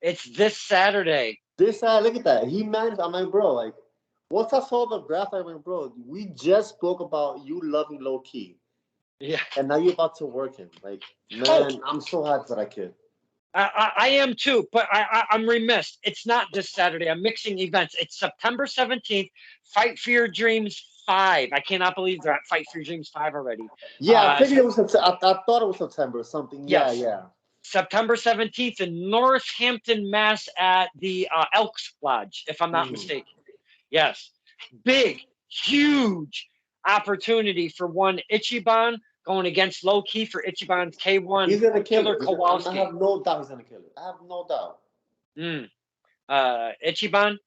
it's this Saturday. This side, look at that. He manifested. I'm like, bro, like once I saw the graph, I'm like, bro, we just spoke about you loving low key, Yeah. and now you're about to work him. Like, man, I'm so happy for that kid. I am too, but I'm remiss. It's not this Saturday. I'm mixing events. It's September 17th, Fight for Your Dreams 5. I cannot believe they're at Fight for Your Dreams 5 already. Yeah, I figured it was September. I thought it was September or something. Yeah, Yes, yeah. September 17th in Northampton, Mass at the Elks Lodge, if I'm not mistaken. Yes. Big, huge opportunity for one Ichiban going against low key for Ichiban's K1 He's gonna kill Killer it. I Kowalski. have no doubt he's gonna kill it. I have no doubt. Ichiban,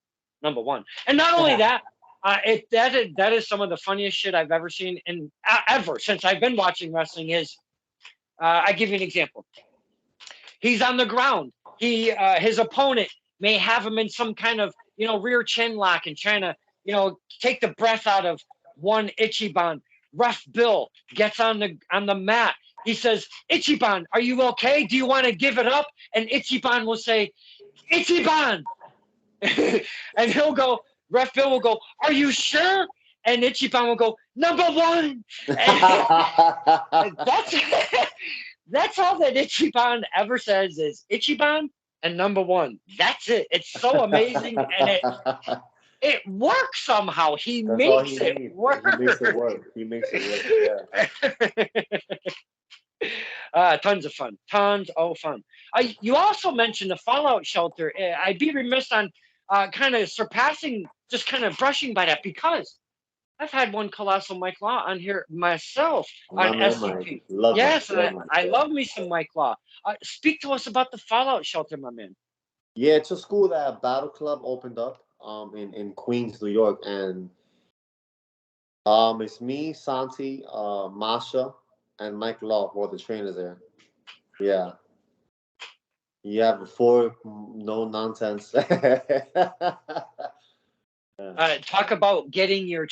number one. And not only that, that is some of the funniest shit I've ever seen in ever since I've been watching wrestling. Is I give you an example. He's on the ground. His opponent may have him in some kind of rear chin lock and trying to take the breath out of one Ichiban. Ref Bill gets on the mat. He says, "Ichiban, are you okay? Do you want to give it up?" And Ichiban will say, "Ichiban," and he'll go. Ref Bill will go, "Are you sure?" And Ichiban will go, "Number one." And that's all that Ichiban ever says is Ichiban and number one. That's it. It's so amazing, and it works somehow. He That's all makes he it needs. work. He makes it work. He makes it work. Yeah. Tons of fun. Tons of fun. You also mentioned the Fallout shelter. I'd be remiss on kind of surpassing, just kind of brushing by that, because I've had one Colossal Mike Law on here myself My on man, Mike. SCP. Love Yes, Mike. and Love Mike. I love me some Mike Law. Speak to us about the Fallout shelter, my man. Yeah, it's a school that Battle Club opened up in Queens, New York, and it's me, Santi, Masha, and Mike Law, who are the trainers there. Yeah. You have four no nonsense. Yeah. Talk about getting your.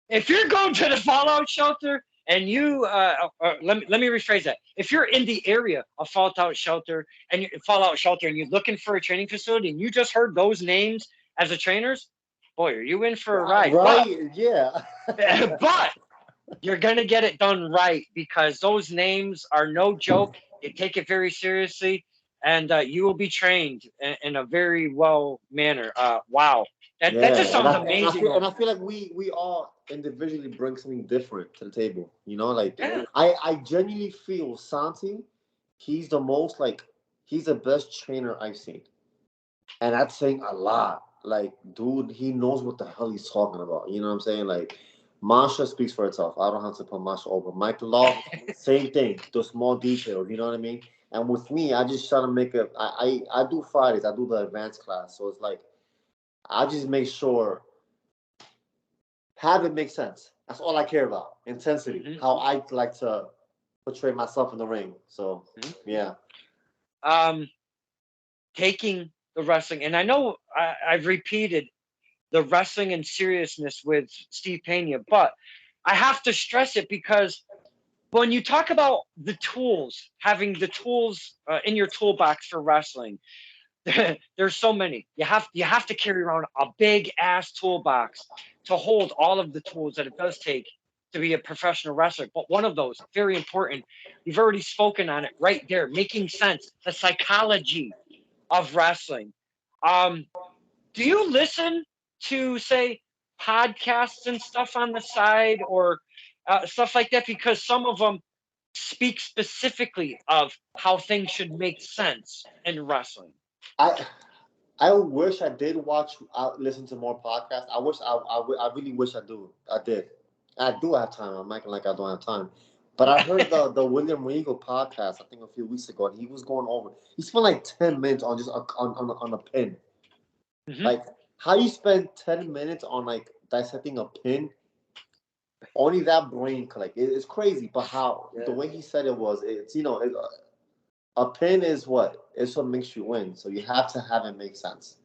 If you're going to the fallout shelter and you, let me rephrase that. If you're in the area of fallout shelter, and you're looking for a training facility, and you just heard those names as a trainers, boy, are you in for a ride. Right? Yeah. But you're gonna get it done right, because those names are no joke. They take it very seriously, and you will be trained in a very well manner. Wow, that Yeah, just sounds amazing. and I feel like we all individually bring something different to the table. You know, like Yeah. I genuinely feel Santi, he's the most like he's the best trainer I've seen, and that's saying a lot. Like, dude, he knows what the hell he's talking about. You know what I'm saying? Like, Masha speaks for itself. I don't have to put Masha over. Michael Law, same thing. The small details. You know what I mean? And with me, I just try to make a. I do Fridays. I do the advanced class, so it's like I just make sure have it make sense. That's all I care about. Intensity. Mhm. How I like to portray myself in the ring. So yeah. Um, Taking the wrestling, and I know I've repeated the wrestling and seriousness with Steve Pena, but I have to stress it, because when you talk about the tools, having the tools in your toolbox for wrestling, there's so many. You have to carry around a big ass toolbox to hold all of the tools that it does take to be a professional wrestler. But one of those, very important, you've already spoken on it right there, making sense, the psychology of wrestling. Um, do you listen to, say, podcasts and stuff on the side, or stuff like that? Because some of them speak specifically of how things should make sense in wrestling. I I wish I did listen to more podcasts. I really wish I do. I did. I do have time. I'm acting like I don't have time. But I heard the William Regal podcast, I think a few weeks ago, and he was going over. He spent like 10 minutes on just on a pin. Mhm. Like, how you spend 10 minutes on like dissecting a pin? Only that brain could, like, it's crazy. But how the Yeah. way he said it was, it's a pin is what? It's what makes you win. So you have to have it make sense.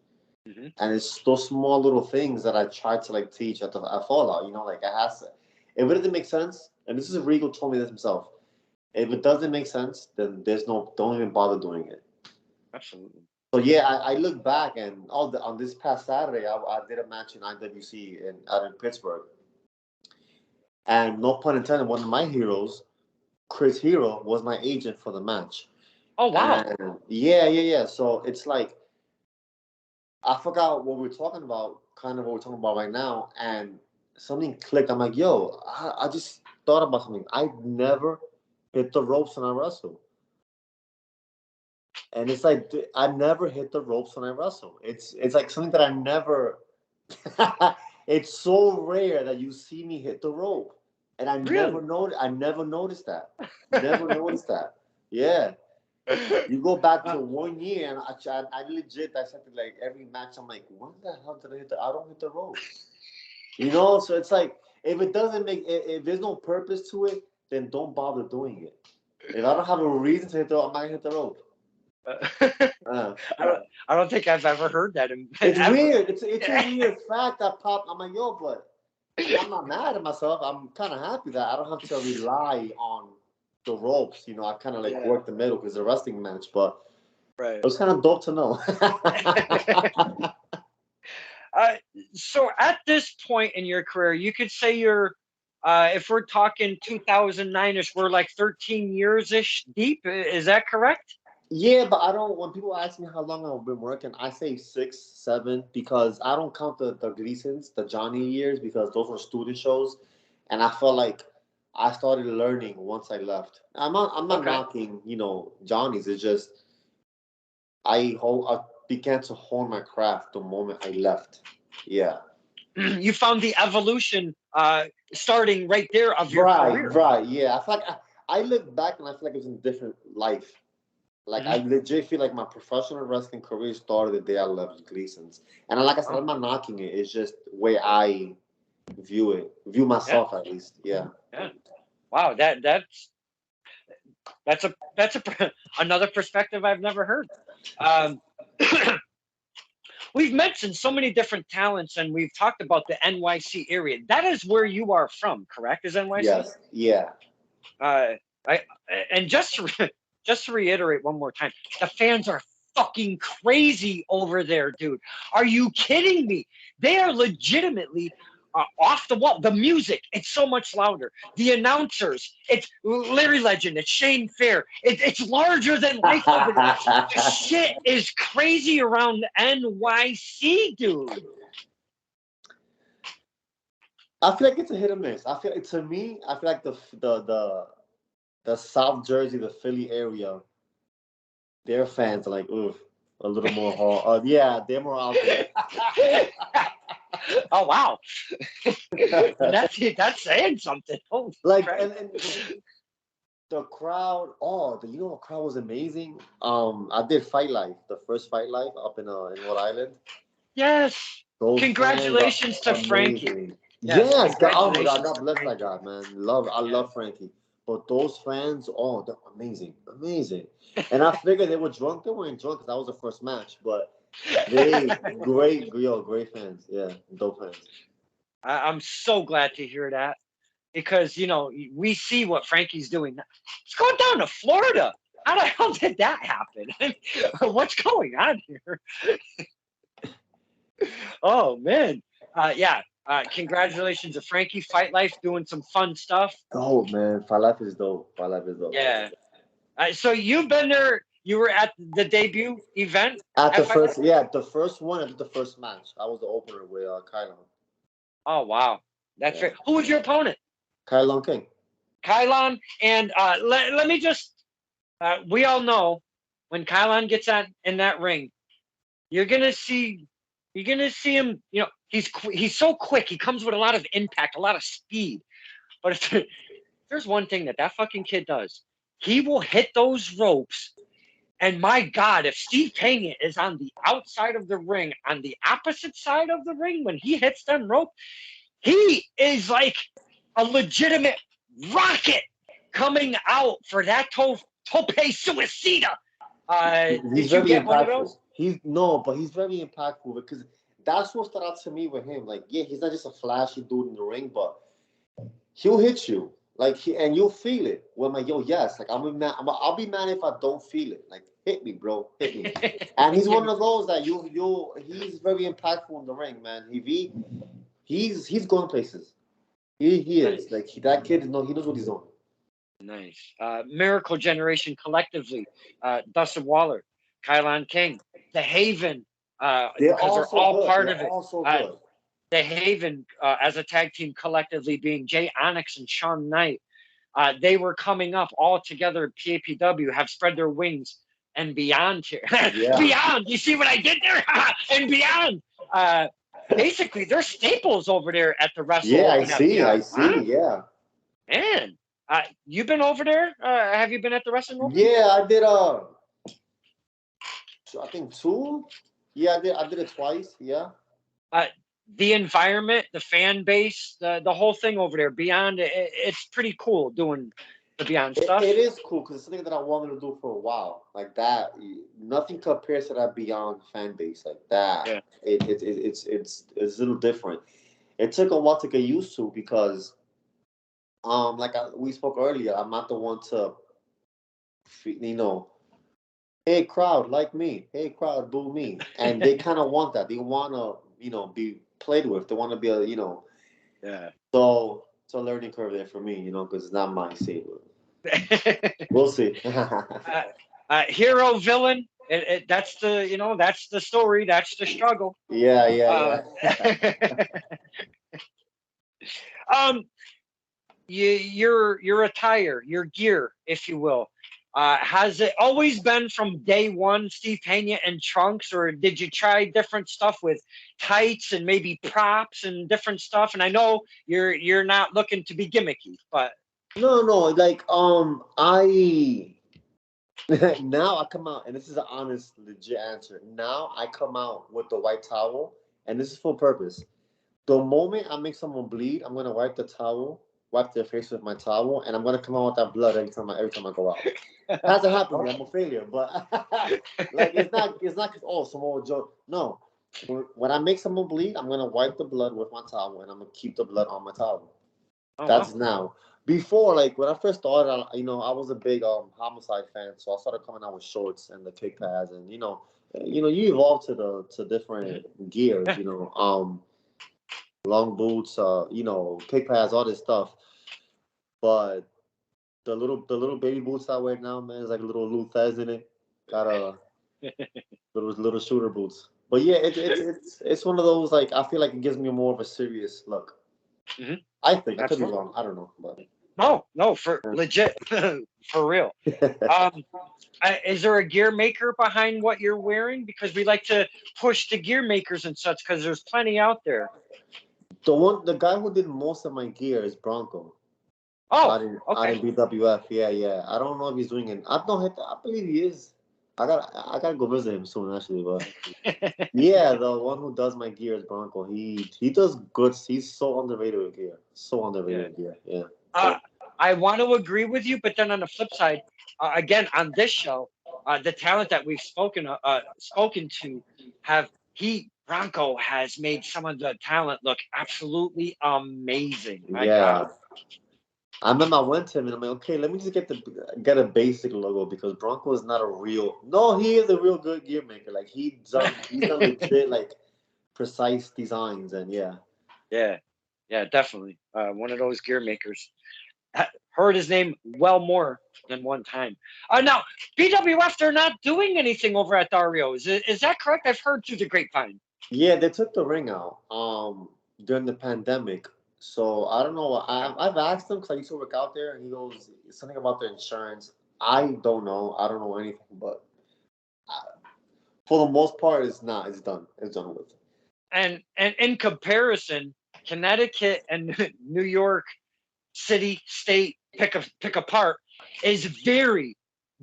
Mhm. And it's those small little things that I try to like teach at Fallout. Like it has to. If it doesn't make sense, and this is Regal told me this himself. If it doesn't make sense, then don't even bother doing it. Absolutely. So yeah, I look back and on this past Saturday, I did a match in IWC out in Pittsburgh, and no pun intended, one of my heroes, Chris Hero, was my agent for the match. Oh wow. And yeah. So it's like I forgot what we were talking about, kind of what we're talking about right now, and something clicked. I'm like, yo, I just thought about something. I never hit the ropes when I wrestle. And it's like I never hit the ropes when I wrestle. It's like something that I never. It's so rare that you see me hit the rope, and Really? I never noticed that. Never noticed that. Yeah, you go back to Uh, 1 year, and I legit dissected like every match. I'm like, when the hell did I hit I don't hit the ropes. So it's like if it doesn't if there's no purpose to it, then don't bother doing it. If I don't have a reason to hit the rope, I'm not gonna hit the rope. I Uh, don't think I've ever heard that it's ever. weird. It's a weird fact that popped. I'm like, yo, but I mean, I'm not mad at myself. I'm kind of happy that I don't have to rely on the ropes. I kind of like Yeah. work the middle because it's a wrestling match, but it Right. was kind of dope to know. Uh, so at this point in your career, you could say you're, if we're talking 2009ish, we're like 13 years ish deep. Is that correct? Yeah, but I don't. When people ask me how long I've been working, I say 6, 7 because I don't count the Gleasons, the Johnny years because those were student shows, and I felt like I started learning once I left. I'm not Okay. knocking Johnny's. It's just I began to hone my craft the moment I left. Yeah. You found the evolution starting right there of your Right, career. right. Yeah. I feel like I look back and I feel like it was in a different life. Like I Mhm. legit feel like my professional wrestling career started the day I left Gleason's. And like I said, Oh, I'm not knocking it. It's just the way I view yeah, myself at least. Yeah. yeah. Wow, that's That's another perspective I've never heard. Um, we've mentioned so many different talents, and we've talked about the NYC area. That is where you are from, correct? Is NYC? Yes. Yeah. Uh, I and just to reiterate one more time, the fans are fucking crazy over there, dude. Are you kidding me? They are legitimately off the wall. The music, it's so much louder. The announcers, it's Larry Legend, it's Shane Fair. It's larger than life over there. The shit is crazy around NYC, dude. I feel like it's a hit or miss. I feel to me, I feel like the South Jersey, the Philly area, their fans are like, ooh, a little more hard. Yeah, they're more out there. Oh wow, that's saying something. Holy Like crap. and the crowd, the crowd was amazing. I did Fight Life, the first Fight Life up in Rhode Island. Yes. Those fans Congratulations to are Frankie. amazing. Yes, Yes, God, oh my God, congratulations God to bless that Frankie. guy, man. I Yeah. love Frankie. But those fans, they're amazing, amazing. And I figured they were drunk. They weren't drunk because that was the first match, but they great fans. Yeah, dope fans. I'm so glad to hear that because we see what Frankie's doing. He's going down to Florida. How the hell did that happen? What's going on here? Oh man. Yeah. Congratulations to Frankie. Fight Life doing some fun stuff. Dope, man. Fight Life is dope. Fight Life is dope. Yeah. So you've been there. You were at the debut event At at the Fight Life. first, yeah, the first one, I did the first match. I was the opener with Kylon. Oh wow, that's Yeah, fair. Who was your opponent? Kylon King. Kylon. And let me just. We all know when Kylon gets in that ring, you're gonna see. You're gonna see him. He's so quick. He comes with a lot of impact, a lot of speed. But if there's one thing that fucking kid does, he will hit those ropes. And my God, if Steve Pena is on the outside of the ring, on the opposite side of the ring, when he hits them rope, he is like a legitimate rocket coming out for that tope suicida. He's Did you very get one of impactful. those? But he's very impactful because that's what stood out to me with him. Like, yeah, he's not just a flashy dude in the ring, but he'll hit you. Like, and you'll feel it. Well, I'm like, yo, yes. Like, I'll be mad if I don't feel it. Like, hit me, bro, hit me. And he's Give one me of those that he's very impactful in the ring, man. He's going places. He is nice, like that kid. He knows what he's doing. nice. Miracle Generation collectively, Dustin Waller, Kylon King, The Haven, They're because they're also all good. part They're of it. also Uh, good. The Haven as a tag team collectively being Jay Onyx and Sean Knight. They were coming up all together. PAPW have spread their wings and beyond here. Yeah. Beyond. You see what I did there? And beyond. Basically, they're staples over there at the Wrestle Yeah, I Open at see. I Beyond. Huh? see. Yeah. Man, you been over there? Have you been at the Wrestling Open? Yeah, I did. I think two. Yeah, I did. I did it twice. Yeah. Uh, the environment, the fan base, the whole thing over there, Beyond, it's pretty cool doing the Beyond It stuff. is cool because it's something that I wanted to do for a while. Like that, nothing compares to that Beyond fan base. Like that, Yeah. it's a little different. It took a while to get used to because, we spoke earlier, I'm not the one to, you know, hey crowd like me, hey crowd boo me, and they kind of want that. They want to, be played with. They want to be Yeah. so it's a learning curve there for me, because it's not my scene. We'll see. Hero villain. That's that's the story. That's the struggle. Yeah, Uh, yeah, yeah. um, your attire, your gear, if you will. Has it always been from day one, Steve Pena and trunks, or did you try different stuff with tights and maybe props and different stuff? And I know you're not looking to be gimmicky, but No. Like, I now I come out, and this is an honest, legit answer. Now I come out with the white towel, and this is full purpose. The moment I make someone bleed, I'm gonna wipe the towel, wipe their face with my towel, and I'm gonna come out with that blood every time I go out. It hasn't happened yet. I'm a failure, but like it's not because oh some old joke. No, when I make someone bleed, I'm gonna wipe the blood with my towel, and I'm gonna keep the blood on my towel. Oh, That's wow. now. Before, like when I first started, I was a big homicide fan, so I started coming out with shorts and the kick pads, and you evolve to Mhm. different gears, Yeah. long boots, kick pads, all this stuff. But the little baby boots I wear now, man, is like a little Luthez in it. Got a little shooter boots. But yeah, it's one of those like I feel like it gives me more of a serious look. Hmm. I think I could be Absolutely. wrong. I don't know, but No, no, for legit, for real. Um, is there a gear maker behind what you're wearing? Because we like to push the gear makers and such because there's plenty out there. the guy who did most of my gear is Bronco. Oh, Out okay. in BWF, yeah, yeah. I don't know if he's doing it. I don't. I believe he is. I gotta go visit him soon, actually. But yeah, the one who does my gear is Bronco. He does good. He's so underrated with gear. So underrated Yeah. with gear. Yeah. Uh, I want to agree with you, but then on the flip side, again on this show, the talent that we've spoken to have he Bronco has made some of the talent look absolutely amazing. My God. Yeah. I remember I went to him and I'm like, okay, let me just get a basic logo because Bronco is not a real. No, he is a real good gear maker. Like he's done legit like precise designs and yeah. Yeah, yeah, definitely. One of those gear makers. Heard his name well more than one time. Now, BWF, they're not doing anything over at Dario. Is that correct? I've heard through the grapevine. Yeah, they took the ring out during the pandemic. So I don't know. I've asked him because I used to work out there, and he goes something about the insurance. I don't know. I don't know anything, but for the most part, it's not. It's done. It's done with. And in comparison, Connecticut and New York City, state, pick apart, is very,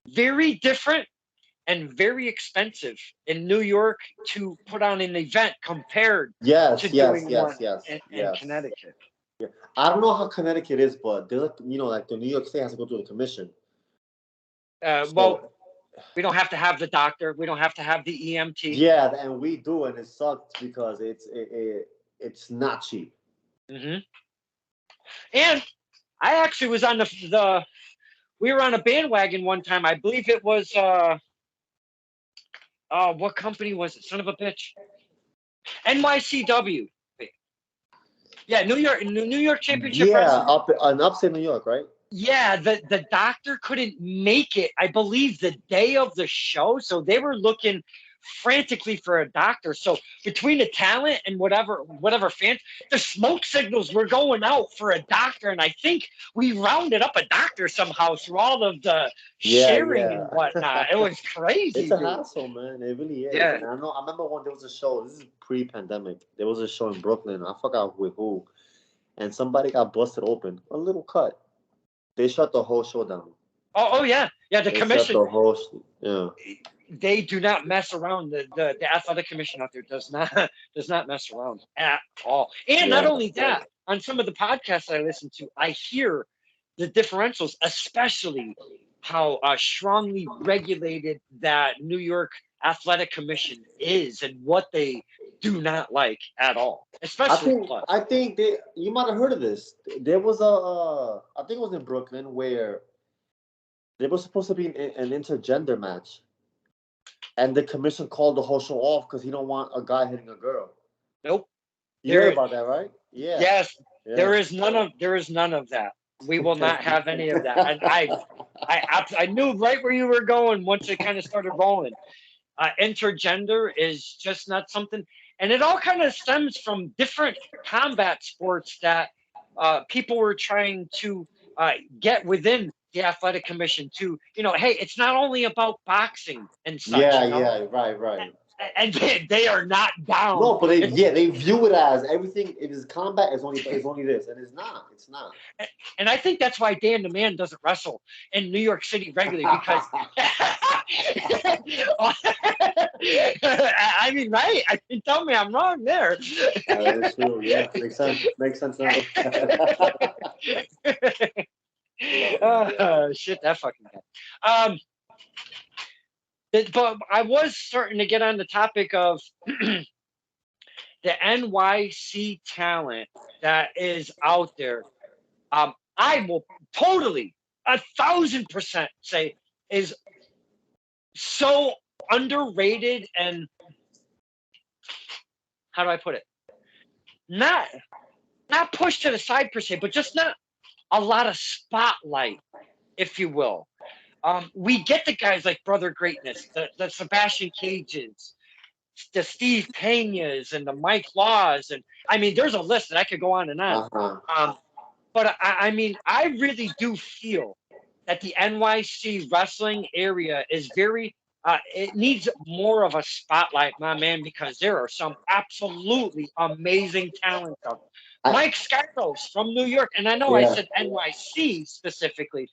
very different and very expensive in New York to put on an event compared to Yes, yes, doing yes, one yes, in yes. Connecticut. Yeah. I don't know how Connecticut is, but there's like the New York State has to go through the commission. Well, So we don't have to have the doctor. We don't have to have the EMT. yeah, and we do, and it sucks because it's not cheap. Hmm. And I actually was on the we were on a bandwagon one time. I believe it was what company was it? Son of a bitch. NYCW. Yeah, New York Championship Yeah, Wrestling. up in upstate New York, right? Yeah, the doctor couldn't make it, I believe, the day of the show. So they were looking frantically for a doctor. So between the talent and whatever fans, the smoke signals were going out for a doctor. And I think we rounded up a doctor somehow through all of the Yeah, sharing yeah. and whatnot. It was It's crazy, a dude. hassle, man. It really is. Yeah. And I remember when there was a show. This is pre-pandemic. There was a show in Brooklyn. I forgot with who, and somebody got busted open. A little cut. They shut the whole show down. Oh yeah. Yeah, the They shut commission, the whole. Yeah. they do not mess around. The athletic commission out there does not mess around at all. And not Yeah. only that, on some of the podcasts I listen to, I hear the differentials, especially how strongly regulated that New York athletic commission is and what they do not like at all, I especially think plus. I think you might have heard of this. There was I think it was in Brooklyn where there was supposed to be an intergender match, and the commission called the whole show off because he don't want a guy hitting a girl. Nope. You heard There, about that, right? Yeah, yes, yeah. there is none of that. We will not have any of that. And I knew right where you were going once it kind of started rolling. Intergender is just not something, and it all kind of stems from different combat sports that people were trying to get within the athletic commission to, hey, it's not only about boxing and such, Yeah, yeah, right, right. and they are not down. No, but they It's yeah they view it as everything. If it's combat, it's only this, and it's not. It's not. And I think that's why Dan the Man doesn't wrestle in New York City regularly because I mean, right? I mean, tell me I'm wrong there. That is true. Yeah, makes sense. Makes sense now. Shit, that fucking guy. But I was starting to get on the topic of the NYC talent that is out there. I will totally 1,000% say is so underrated and how do I put it? Not not pushed to the side per se, but just not a lot of spotlight, if you will. We get the guys like Brother Greatness, the Sebastian Cages, the Steve Penas, and the Mike Laws, and I mean, there's a list that I could go on and on. Uh-huh. But I mean, I really do feel that the NYC wrestling area is very. It needs more of a spotlight, my man, because there are some absolutely amazing talent out there. I Mike Skyros from New York, and I know I yeah. said NYC specifically,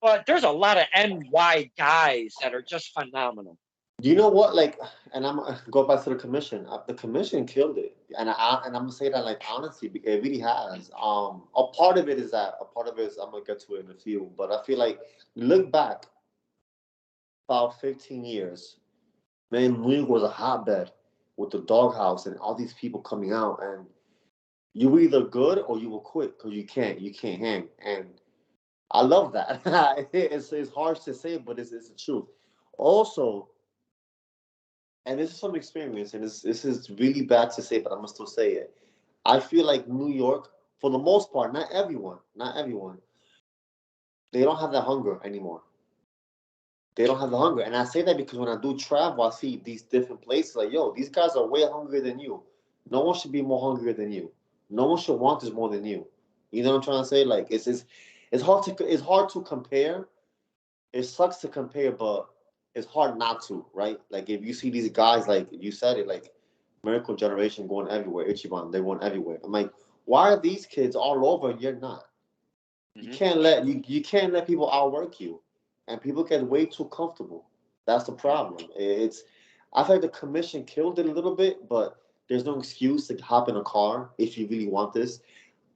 but there's a lot of NY guys that are just phenomenal. Do you know what? Like, and I'm go back to the commission. The commission killed it, and I'm gonna say that like honestly, because it really has. A part of it is that. A part of it is I'm gonna get to it in a few, but I feel like look back about 15 years, man, New York was a hotbed with the doghouse and all these people coming out, and you were either good or you will quit because you can't hang. And I love that. It's harsh to say, but it's the truth. Also, and this is from experience, and this is really bad to say, but I'm gonna still say it. I feel like New York, for the most part, not everyone, they don't have that hunger anymore. They don't have the hunger, and I say that because when I do travel, I see these different places. Like, yo, these guys are way hungrier than you. No one should be more hungrier than you. No one should want this more than you. You know what I'm trying to say? Like, it's hard to compare. It sucks to compare, but it's hard not to, right? Like if you see these guys, like you said it, like Miracle Generation going everywhere, Ichiban, they're going everywhere. I'm like, why are these kids all over and you're not? You Hmm. can't let you can't let people outwork you, and people get way too comfortable. That's the problem. I feel like the commission killed it a little bit, but there's no excuse to hop in a car if you really want this.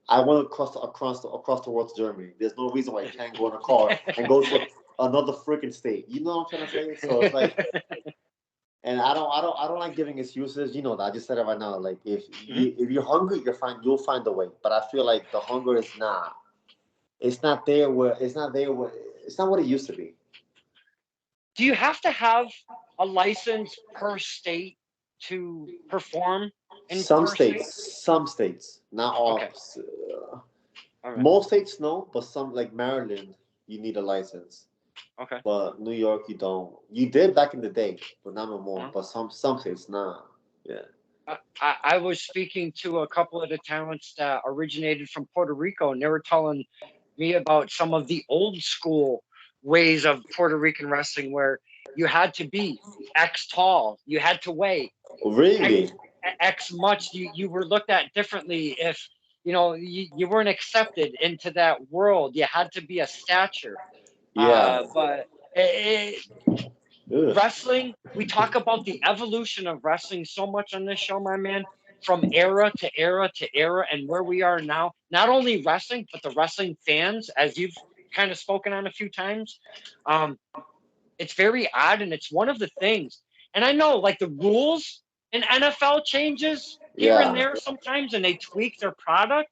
I went across the world to Germany. There's no reason why you can't go in a car and go to another freaking state. You know what I'm trying to say? So it's like, and I don't like giving excuses. You know that I just said it right now. Like if you're hungry, you'll find a way. But I feel like the hunger is not. It's not there where it's not there where it's not what it used to be. Do you have to have a license per state to perform in Some per state? states, some states, not Okay, all. all right, Most states no, but some like Maryland, you need a license. okay. But New York, you don't. You did back in the day, but not no more. Uh-huh. But some states, nah. Yeah. I was speaking to a couple of the talents that originated from Puerto Rico, and they were telling me about some of the old school ways of Puerto Rican wrestling where you had to be X tall, you had to weigh X, Really? X much, you were looked at differently if you weren't accepted into that world. You had to be a stature. Yeah. But Ugh. wrestling, we talk about the evolution of wrestling so much on this show, my man, from era to era to era, and where we are now. Not only wrestling, but the wrestling fans, as you've kind of spoken on a few times. Um, it's very odd, and it's one of the things. And I know, like the rules in NFL changes here and Yeah. there sometimes, and they tweak their product.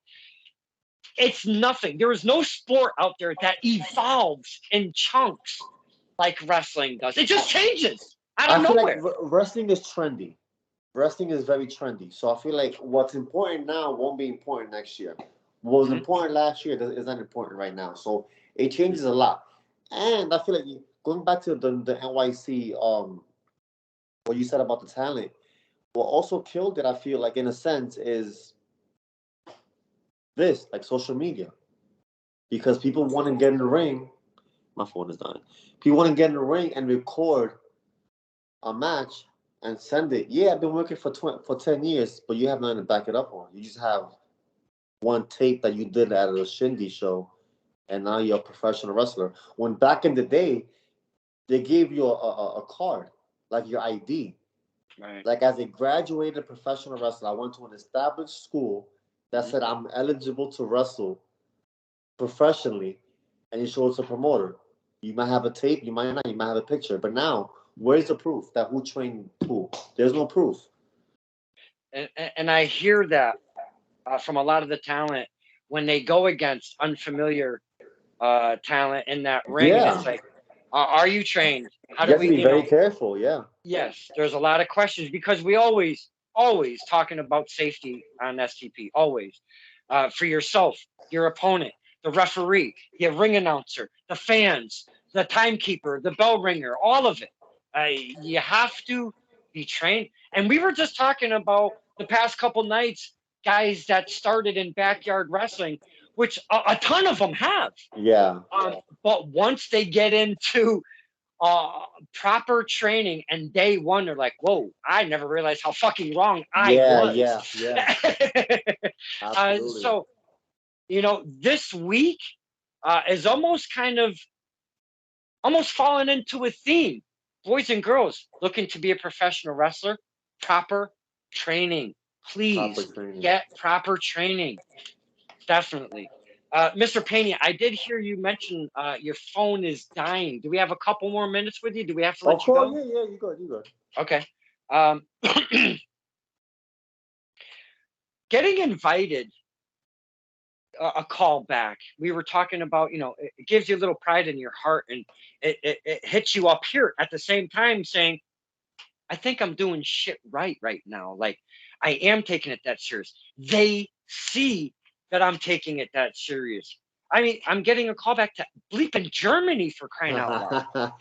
It's nothing. There is no sport out there that evolves in chunks like wrestling does. It just changes out of I feel like nowhere. wrestling is trendy. Wrestling is very trendy. So I feel like what's important now won't be important next year. What was Mhm, important last year is not important right now. So it mhm. changes a lot. And I feel like going back to the NYC, what you said about the talent, what also killed it, I feel like in a sense, is this, like social media. Because people want to get in the ring. My phone is dying. People want to get in the ring and record a match and send it. Yeah, I've been working for 10 years, but you have nothing to back it up on. You just have one tape that you did at a shindy show, and now you're a professional wrestler. When back in the day, they gave you a card, like your ID. Right. Like as a graduated professional wrestler, I went to an established school that Mhm. said I'm eligible to wrestle professionally, and you show it's a promoter. You might have a tape, you might not, you might have a picture. But now, where's the proof that who trained who? There's no proof. And I hear that from a lot of the talent when they go against unfamiliar talent in that ring, and Yeah, it's like, are you trained? How you do have to we, be very careful. Yeah, yes, there's a lot of questions because we always talking about safety on STP, always. For yourself, your opponent, the referee, the ring announcer, the fans, the timekeeper, the bell ringer, all of it. You have to be trained. And we were just talking about the past couple nights, guys that started in backyard wrestling, which a ton of them have. yeah, But once they get into uh, proper training and day one, they're like, whoa, I never realized how fucking wrong I yeah, was. yeah, yeah. Absolutely. So, this week is almost kind of almost fallen into a theme. Boys and girls looking to be a professional wrestler, proper training. Proper Please training. get proper training. Definitely. Mr. Pena, I did hear you mention your phone is dying. Do we have a couple more minutes with you? Do we have to Of let you course, go? yeah, yeah. You good, you good. Okay. Um, getting invited a call back. We were talking about, it gives you a little pride in your heart, and it hits you up here at the same time saying, I think I'm doing shit right now. Like, I am taking it that serious. They see that I'm taking it that serious. I mean, I'm getting a call back to bleep in Germany, for crying out loud.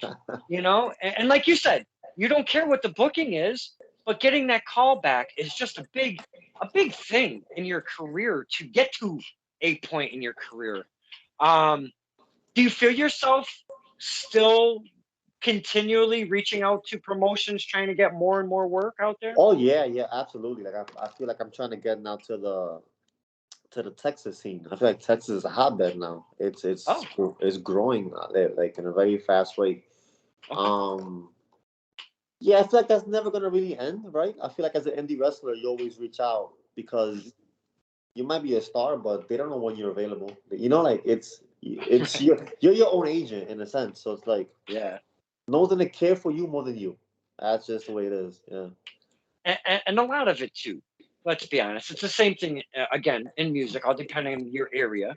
And like you said, you don't care what the booking is, but getting that call back is just a big thing in your career to get to a point in your career. Um, do you feel yourself still continually reaching out to promotions, trying to get more and more work out there? Oh yeah, yeah, absolutely. Like I feel like I'm trying to get now to the Texas scene. I feel like Texas is a hotbed now. Oh, It's growing there, like in a very fast way. okay. Um, yeah, I feel like that's never gonna really end, right? I feel like as an indie wrestler, you always reach out because you might be a star, but they don't know when you're available. Like it's you're your own agent in a sense. So it's like Yeah. no one's gonna care for you more than you. That's just the way it is. Yeah. And a lot of it too. Let's be honest. It's the same thing again in music, all depending on your area.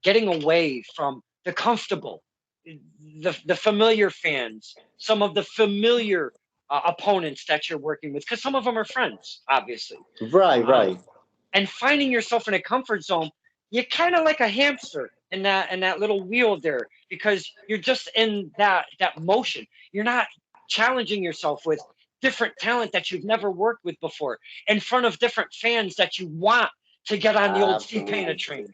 Getting away from the comfortable, the familiar fans, some of the familiar opponents that you're working with, because some of them are friends, obviously. Right, Um, right. and finding yourself in a comfort zone, you're kind of like a hamster in that little wheel there, because you're just in that motion. You're not challenging yourself with different talent that you've never worked with before, in front of different fans that you want to get on the old Steve Pena Absolutely.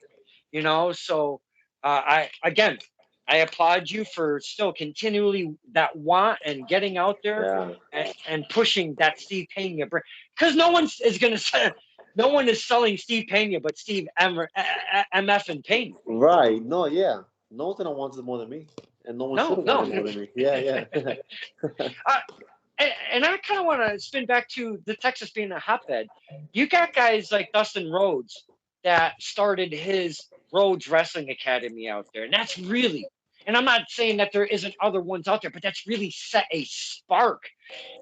train. So I applaud you for still continually that want and getting out there Yeah. and pushing that Steve Pena brand, because no one is selling Steve Pena but Steve MF and Pena. Right. No, yeah. No one's gonna want it more than me. And no one should No, have no. wanted more than me. Yeah, yeah. uh, and I kind of want to spin back to the Texas being a hotbed. You got guys like Dustin Rhodes that started his Rhodes Wrestling Academy out there, and that's really. And I'm not saying that there isn't other ones out there, but that's really set a spark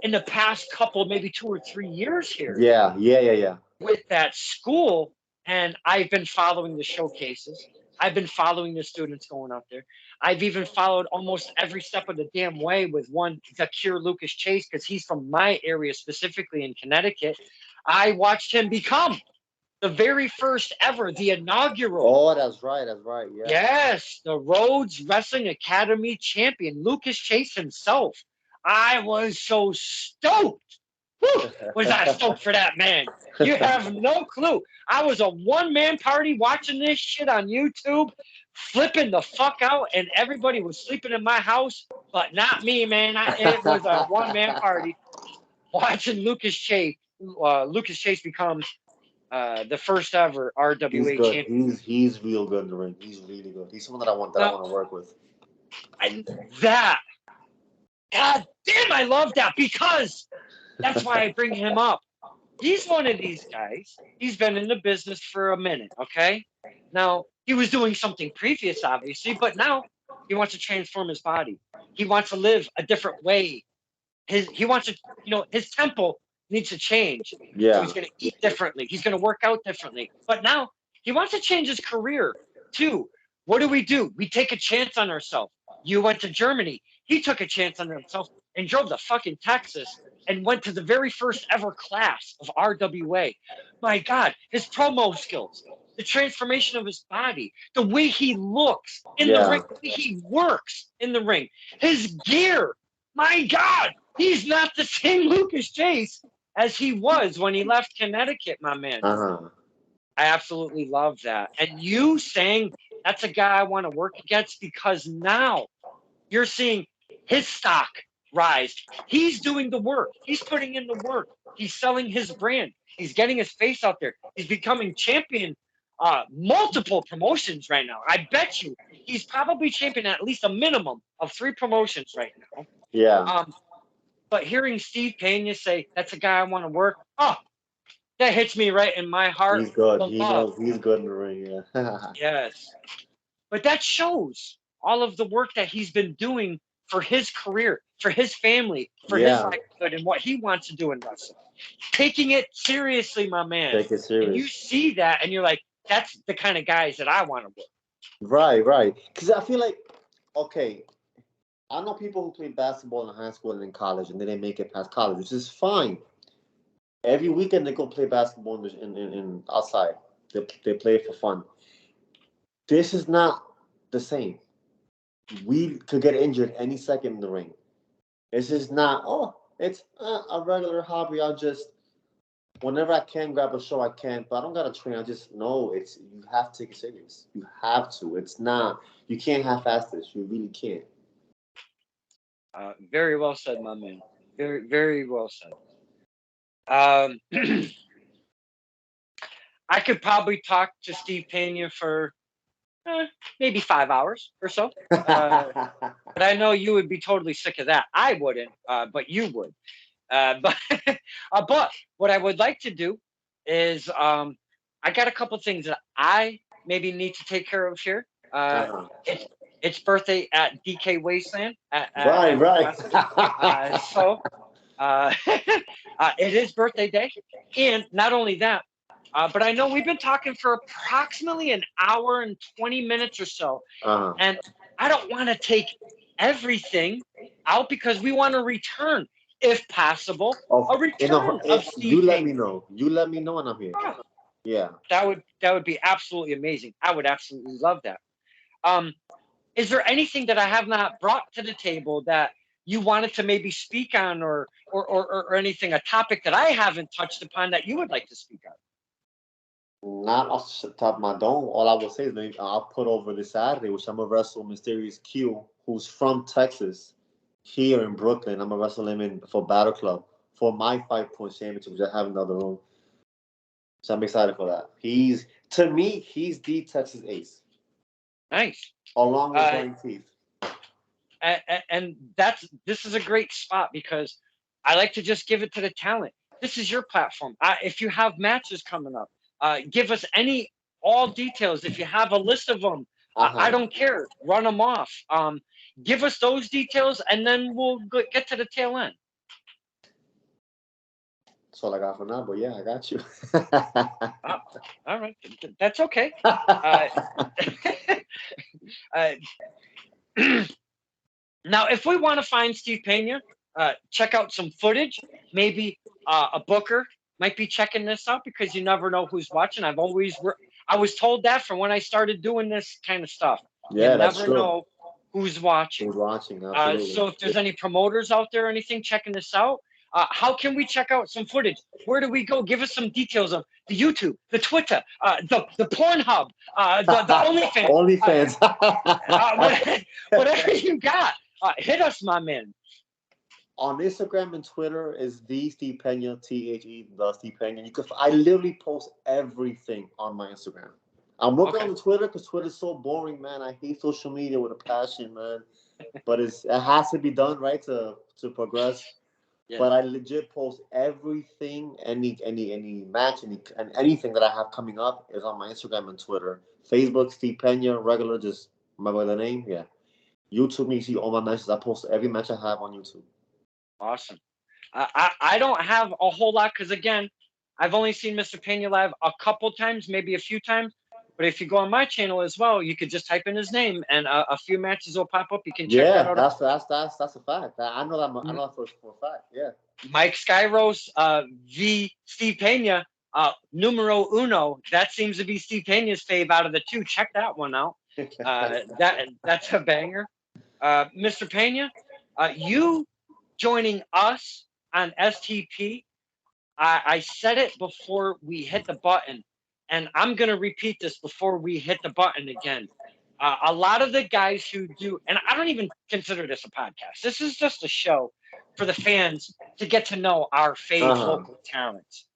in the past couple, maybe 2 or 3 years here Yeah, yeah, yeah, yeah. with that school. And I've been following the showcases. I've been following the students going out there. I've even followed almost every step of the damn way with one Zakir Lucas Chase, because he's from my area, specifically in Connecticut. I watched him become the very first ever, the inaugural, Oh, that's right, that's right. Yeah. yes, the Rhodes Wrestling Academy champion, Lucas Chase himself. I was so stoked. Whew, was I stoked for that man? You have no clue. I was a one-man party watching this shit on YouTube, flipping the fuck out, and everybody was sleeping in my house, but not me, man. It was a one-man party watching Lucas Chase. Lucas Chase becomes the first ever He's RWA good. champion. He's real good in the ring. He's really good. He's someone that I Now, want to work with. and that, God damn, I love that, because That's why I bring him up. He's one of these guys. He's been in the business for a minute, okay? Now, he was doing something previous, obviously, but now he wants to transform his body. He wants to live a different way. He wants to, his temple needs to change. So Yeah. he's going to eat differently. He's going to work out differently. But now he wants to change his career too. What do? We take a chance on ourselves. You went to Germany. He took a chance on himself and drove to fucking Texas and went to the very first ever class of RWA. My God, his promo skills, the transformation of his body, the way he looks in the Yeah. ring, the way he works in the ring, his gear. My God, he's not the same Lucas Chase as he was when he left Connecticut, my man. Uh-huh. I absolutely love that. And you saying that's a guy I want to work against because now you're seeing his stock rise. He's doing the work. He's putting in the work. He's selling his brand. He's getting his face out there. He's becoming champion multiple promotions right now. I bet you he's probably champion at least a minimum of 3 promotions right now. Yeah. But hearing Steve Pena say that's a guy I want to work, oh, that hits me right in my heart. He's good. The He love. knows he's good in the ring, yeah. Yes. But that shows all of the work that he's been doing for his career, for his family, for his Yeah. livelihood, and what he wants to do in wrestling. Taking it seriously, my man. Take it And you serious. see that, and you're like, that's the kind of guys that I want to work. Right. Because I feel like, okay, I know people who played basketball in high school and in college, and then they make it past college, which is fine. Every weekend they go play basketball in outside. They play it for fun. This is not the same. We could get injured any second in the ring. This is not. Oh, it's a regular hobby. I'll just whenever I can grab a show, I can. But I don't gotta train. I just know it's. You have to take it serious. You have to. It's not. You can't half-ass this. You really can't. Very well said, my man. Very, very well said. Um, I could probably talk to Steve Pena for maybe 5 hours or so. But I know you would be totally sick of that. I wouldn't, but you would. But but what I would like to do is I got a couple things that I maybe need to take care of here. Uh-huh. It's birthday at DK Wasteland Right. so it is birthday day, and not only that, but I know we've been talking for approximately an hour and 20 minutes or so, Uh-huh. and I don't want to take everything out because we want to return, if possible, a return of You Steve let Pena. me know. You let me know, and I'm here. Oh, Yeah. that would be absolutely amazing. I would absolutely love that. Um, is there anything that I have not brought to the table that you wanted to maybe speak on, or anything, a topic that I haven't touched upon that you would like to speak on? Not off the top of my dome. All I will say is maybe I'll put over this Saturday, which I'm gonna wrestle Mysterious Q, who's from Texas, here in Brooklyn. I'm gonna wrestle him in for Battle Club for my 5 point championship, which I have in the other room. So I'm excited for that. To me, he's the Texas Ace, Nice. along with Brian Keith. And this is a great spot because I like to just give it to the talent. This is your platform. If you have matches coming up, give us all details. If you have a list of them, I don't care. Run them off. Give us those details, and then we'll get to the tail end. That's all I got for now. But yeah, I got you. All right, that's okay. Uh, now, if we want to find Steve Pena, check out some footage. Maybe a booker might be checking this out because you never know who's watching. I was told that from when I started doing this kind of stuff. Yeah, you that's never true. know who's watching. Who's watching? Absolutely. So if there's any promoters out there or anything checking this out, how can we check out some footage? Where do we go? Give us some details of the YouTube, the Twitter, the Pornhub, the OnlyFans. Whatever you got, hit us, my man. On Instagram and Twitter is the Steve Pena, THE, the Steve Pena. I literally post everything on my Instagram. I'm working on Twitter because Twitter's so boring, man. I hate social media with a passion, man. But it has to be done, right, to progress. Yeah. But I legit post everything, any match, and anything that I have coming up is on my Instagram and Twitter. Facebook, Steve Pena, regular, just my other name. Yeah. YouTube, me see all my matches. I post every match I have on YouTube. Awesome. I don't have a whole lot because, again, I've only seen Mr. Pena live a couple times, maybe a few times. But if you go on my channel as well, you could just type in his name and a few matches will pop up. You can check that Yeah, out. that's a fact. I know that. I know that for a fact. Yeah. Mike Skyros, v. Steve Pena, numero uno. That seems to be Steve Pena's fave out of the two. Check that one out. That's a banger. Mr. Pena, you joining us on STP. I said it before we hit the button, and I'm going to repeat this before we hit the button again. A lot of the guys who do, and I don't even consider this a podcast. This is just a show for the fans to get to know our fave local talents.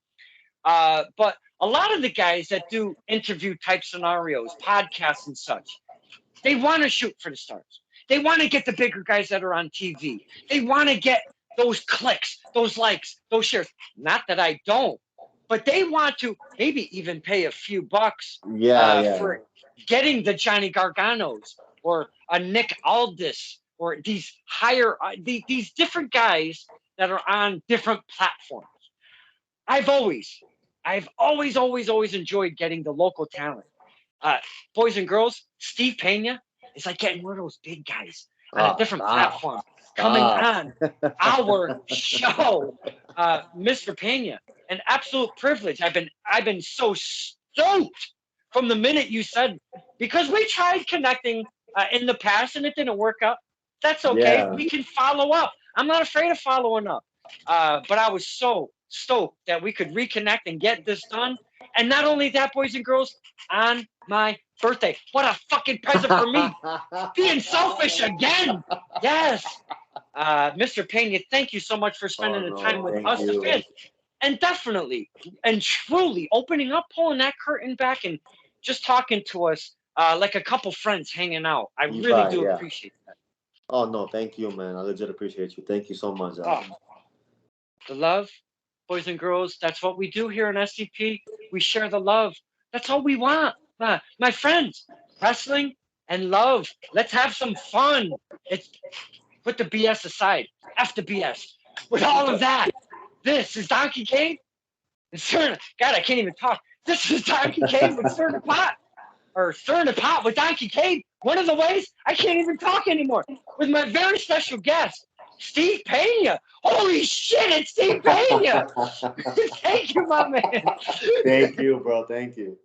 But a lot of the guys that do interview type scenarios, podcasts and such, they want to shoot for the stars. They want to get the bigger guys that are on TV. They want to get those clicks, those likes, those shares. Not that I don't, but they want to maybe even pay a few bucks for getting the Johnny Garganos or a Nick Aldis or these higher, these different guys that are on different platforms. I've always enjoyed getting the local talent. Boys and girls, Steve Pena is like getting one of those big guys on a different platform coming on our show. Mr. Pena, an absolute privilege. I've been so stoked from the minute you said, because we tried connecting in the past and it didn't work out. That's okay. Yeah. We can follow up. I'm not afraid of following up. But I was so stoked that we could reconnect and get this done. And not only that, boys and girls, on my birthday. What a fucking present for me. Being selfish again. Yes. Mr. Pena, thank you so much for spending the time with us, the fans. And definitely and truly opening up, pulling that curtain back and just talking to us like a couple friends hanging out. I really do appreciate that. Oh, no, thank you, man. I legit appreciate you. Thank you so much. The love, boys and girls, that's what we do here in SCP. We share the love. That's all we want. My friends, wrestling and love. Let's have some fun. It's put the BS aside. F the BS. With all of that, this is Donkey Cave. God, I can't even talk. This is Donkey Cave with Stir the Pot. Or Stir the Pot with Donkey Cave. One of the ways I can't even talk anymore. With my very special guest, Steve Pena. Holy shit, it's Steve Pena. Thank you, my man. Thank you, bro. Thank you.